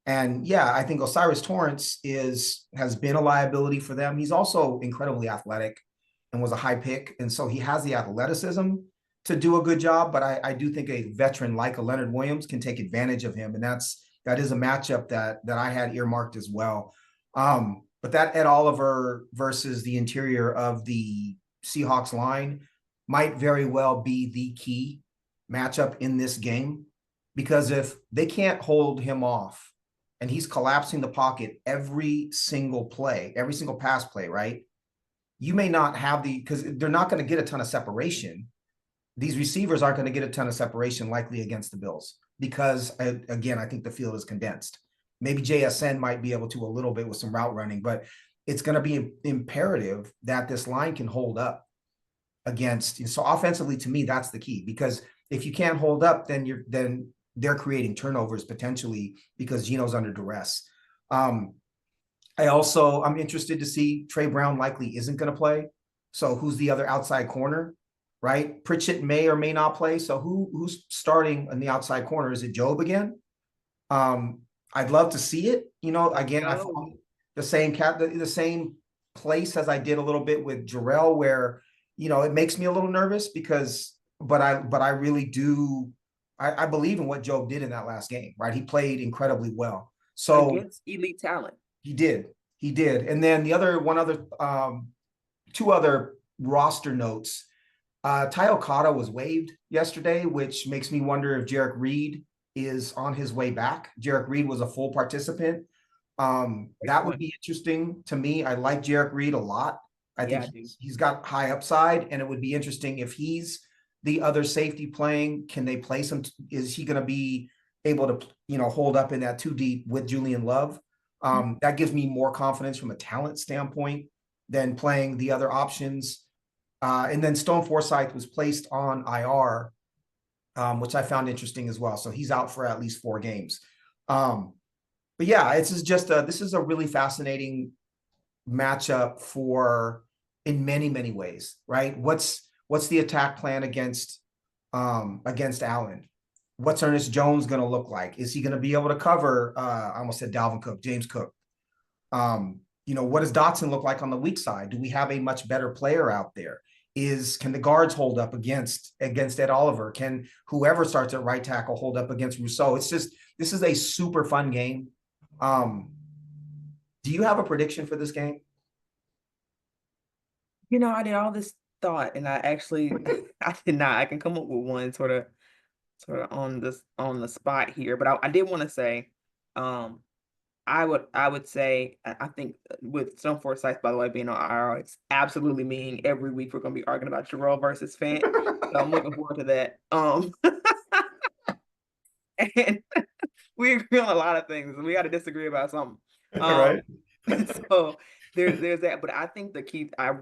And yeah, I think Osiris Torrance has been a liability for them. He's also incredibly athletic and was a high pick. And so he has the athleticism to do a good job. But I do think a veteran like a Leonard Williams can take advantage of him. And that is a matchup that I had earmarked as well. But that Ed Oliver versus the interior of the Seahawks line might very well be the key matchup in this game, because if they can't hold him off and he's collapsing the pocket every single play, every single pass play, right? You may not have because they're not going to get a ton of separation. These receivers aren't going to get a ton of separation likely against the Bills because, again, I think the field is condensed. Maybe JSN might be able to a little bit with some route running, but it's going to be imperative that this line can hold up against. So offensively, to me, that's the key, because if you can't hold up, then they're creating turnovers potentially because Geno's under duress. Um, I'm interested to see Trey Brown likely isn't going to play. So who's the other outside corner, right? Pritchett may or may not play. So who's starting in the outside corner? Is it Job again? Um, I'd love to see it. Let's Again, I go. found the same place as I did a little bit with Jarrell, where it makes me a little nervous because, but I really do. I believe in what Job did in that last game. Right, he played incredibly well. So Against elite talent. he did, and then two other roster notes. Ty Okada was waived yesterday, which makes me wonder if Jarek Reed is on his way back. Jarek Reed was a full participant. Great That would point. be interesting to me. I like Jarek Reed a lot. I Yeah, think I do. he's got high upside, and it would be interesting if he's the other safety playing. Can they place him? Is he going to be able to, hold up in that two deep with Julian Love. That gives me more confidence from a talent standpoint than playing the other options. And then Stone Forsythe was placed on IR, which I found interesting as well. So he's out for at least 4 games. But yeah, this is a really fascinating matchup in many, many ways, right? What's the attack plan against Allen? What's Ernest Jones going to look like? Is he going to be able to cover? I almost said Dalvin Cook, James Cook. What does Dotson look like on the weak side? Do we have a much better player out there? Can the guards hold up against Ed Oliver? Can whoever starts at right tackle hold up against Rousseau? This is a super fun game. Do you have a prediction for this game? I did all this thought, and I actually I did not. I can come up with one sort of on the spot here, but I did want to say, um, I would say I think with Stone Forsythe, by the way, being on IR, it's absolutely meaning every week we're going to be arguing about Jarrell versus Fant. So I'm looking forward to that. And we agree on a lot of things, and we got to disagree about something. All right. So there's that. But I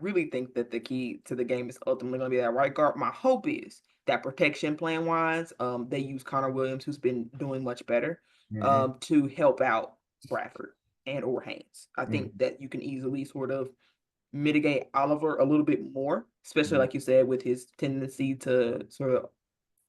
really think that the key to the game is ultimately going to be that right guard. My hope is that protection plan wise, they use Connor Williams, who's been doing much better, Mm-hmm. to help out Bradford and or Haynes. I think Mm-hmm. that you can easily sort of mitigate Oliver a little bit more, especially Mm-hmm. like you said, with his tendency to sort of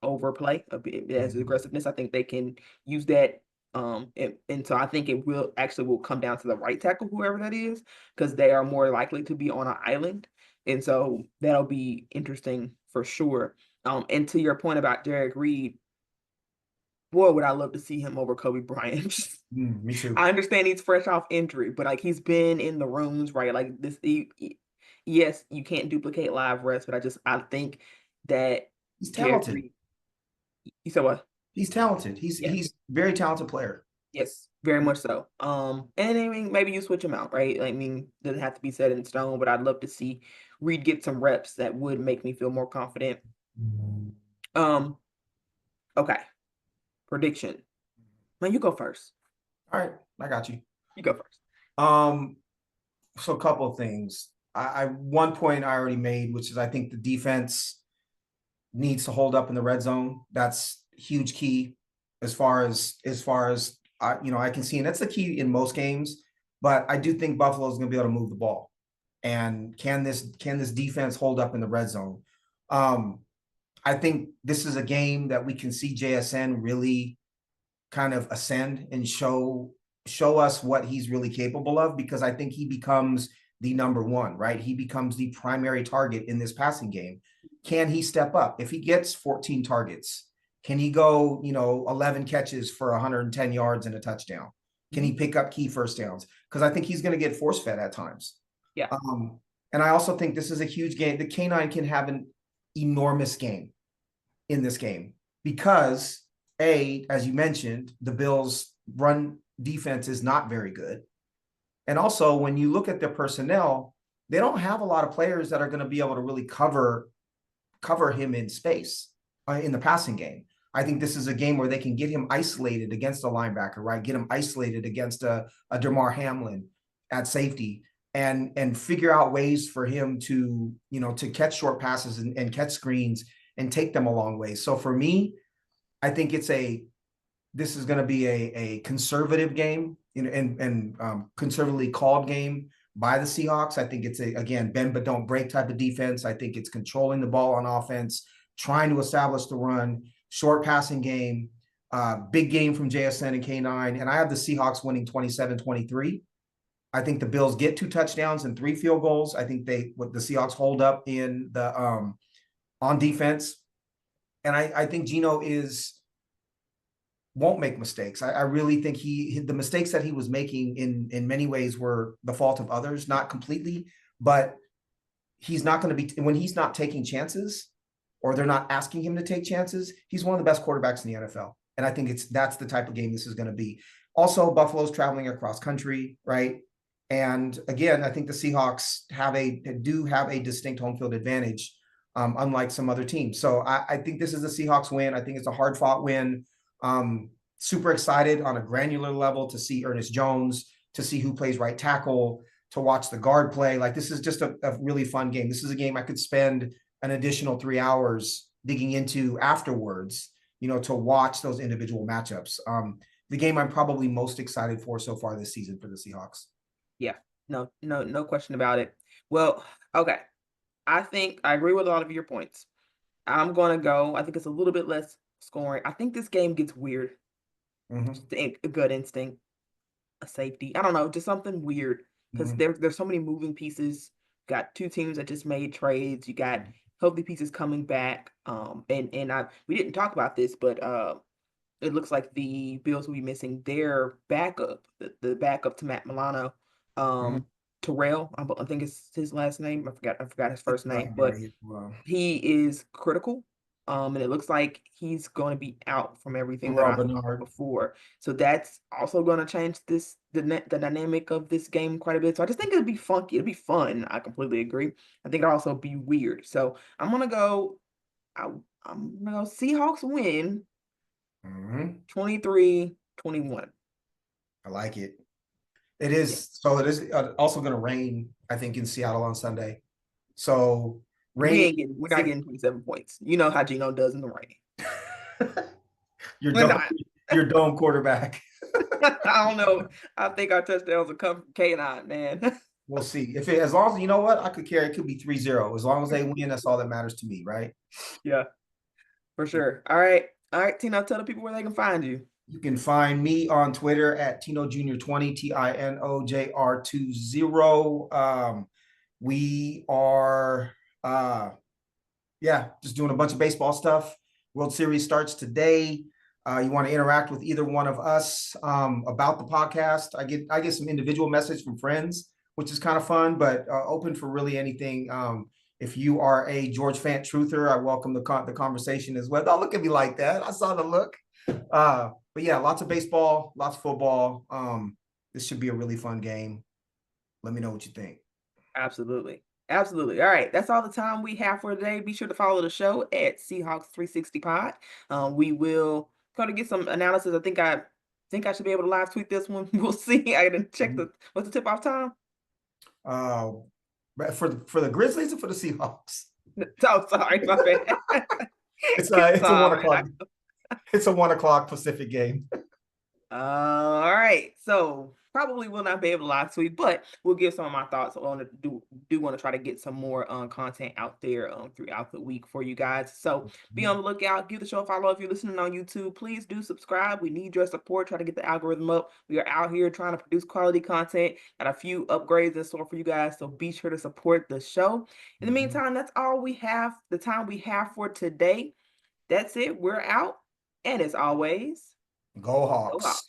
overplay a bit as Mm-hmm. aggressiveness. I think they can use that. And so I think it will come down to the right tackle, whoever that is, because they are more likely to be on an island. And so that'll be interesting for sure. And to your point about Derek Reed, boy, would I love to see him over Kobe Bryant. Me too. I understand he's fresh off injury, but like he's been in the rooms, right? Like yes, you can't duplicate live reps, but I think that He's Derek talented. Reed, you said what? He's talented. Yes. He's very talented player. Yes, very much so. And I mean, maybe you switch him out, right? Like, I mean, doesn't have to be set in stone, but I'd love to see Reed get some reps that would make me feel more confident. Um, okay, prediction. Man, you go first. All right, I got you. You go first. Um, so a couple of things. One point I already made, which is I think the defense needs to hold up in the red zone. That's huge key as far as I can see, and that's the key in most games. But I do think Buffalo is going to be able to move the ball. And can this defense hold up in the red zone? Um, I think this is a game that we can see JSN really kind of ascend and show us what he's really capable of, because I think he becomes the number one, right? He becomes the primary target in this passing game. Can he step up? If he gets 14 targets, can he go, 11 catches for 110 yards and a touchdown? Can he pick up key first downs? Because I think he's going to get force fed at times. Yeah. And I also think this is a huge game. The Canine can have an enormous game in this game because, as you mentioned, the Bills' run defense is not very good. And also, when you look at their personnel, they don't have a lot of players that are going to be able to really cover him in space in the passing game. I think this is a game where they can get him isolated against a linebacker, right? Get him isolated against a Damar Hamlin at safety, and figure out ways for him to catch short passes and catch screens and take them a long way. So for me, I think this is going to be a conservative game, and conservatively called game by the Seahawks. I think it's again, bend but don't break type of defense. I think it's controlling the ball on offense, trying to establish the run, short passing game, big game from JSN and K9. And I have the Seahawks winning 27-23. I think the Bills get 2 touchdowns and 3 field goals. I think the Seahawks hold up in the on defense. And I think Geno won't make mistakes. I really think the mistakes that he was making in many ways were the fault of others, not completely, but he's not going to be, when he's not taking chances or they're not asking him to take chances, he's one of the best quarterbacks in the NFL. And I think that's the type of game this is going to be. Also, Buffalo's traveling across country, right? And again, I think the Seahawks do have a distinct home field advantage, unlike some other teams. So I think this is the Seahawks win. I think it's a hard fought win. super excited on a granular level to see Ernest Jones, to see who plays right tackle, to watch the guard play. Like this is just a really fun game. This is a game I could spend an additional 3 hours digging into afterwards, to watch those individual matchups. The game I'm probably most excited for so far this season for the Seahawks. Yeah, no question about it. Well, okay. I think I agree with a lot of your points. I'm gonna go. I think it's a little bit less scoring. I think this game gets weird. Mm-hmm. Just a gut instinct, a safety. I don't know, just something weird because Mm-hmm. there's so many moving pieces. Got two teams that just made trades. You got healthy pieces coming back. And we didn't talk about this, but it looks like the Bills will be missing their backup, the backup to Matt Milano, Mm-hmm. Terrell. I think it's his last name. I forgot his first name, but Well, he is critical. And it looks like he's going to be out from everything that Terrell I saw Bernard. before. So that's also going to change the dynamic of this game quite a bit. So I just think it'll be funky. It'll be fun. I completely agree. I think it'll also be weird. So I'm gonna go. I, I'm gonna go Seahawks win Mm-hmm. 23-21. I like it. It Yeah. is so. It is also going to rain, I think, in Seattle on Sunday. So rainy. We're not getting 27 points. You know how Gino does in the rain. your We're dome, not. your dome quarterback. I don't know. I think our touchdowns will come from K9, man. We'll see. As long as you know what, I could care. It could be 3-0. As long as they win, that's all that matters to me, right? Yeah, for sure. All right. All right, Tina, tell the people where they can find you. You can find me on Twitter at Tino Jr. 20, TINOJR20. We are just doing a bunch of baseball stuff. World Series starts today. You want to interact with either one of us about the podcast. I get some individual message from friends, which is kind of fun, but open for really anything. If you are a George Fant truther, I welcome the conversation as well. Don't look at me like that. I saw the look. But yeah, lots of baseball, lots of football. This should be a really fun game. Let me know what you think. Absolutely. Absolutely. All right. That's all the time we have for today. Be sure to follow the show at Seahawks 360 Pod. We will kind of get some analysis. I think I should be able to live tweet this one. We'll see. I didn't check what's the tip off time? Uh, for the Grizzlies or for the Seahawks? Oh, sorry, my bad. It's a one Sorry. o'clock. It's a 1 o'clock Pacific game. All right. So probably will not be able to live tweet, but we'll give some of my thoughts on it. Do want to try to get some more content out there throughout the week for you guys. So be on the lookout. Give the show a follow if you're listening on YouTube. Please do subscribe. We need your support. Try to get the algorithm up. We are out here trying to produce quality content. Got a few upgrades in store for you guys. So be sure to support the show. In the meantime, that's all we have. The time we have for today. That's it. We're out. And as always, Go go Hawks. Hawks.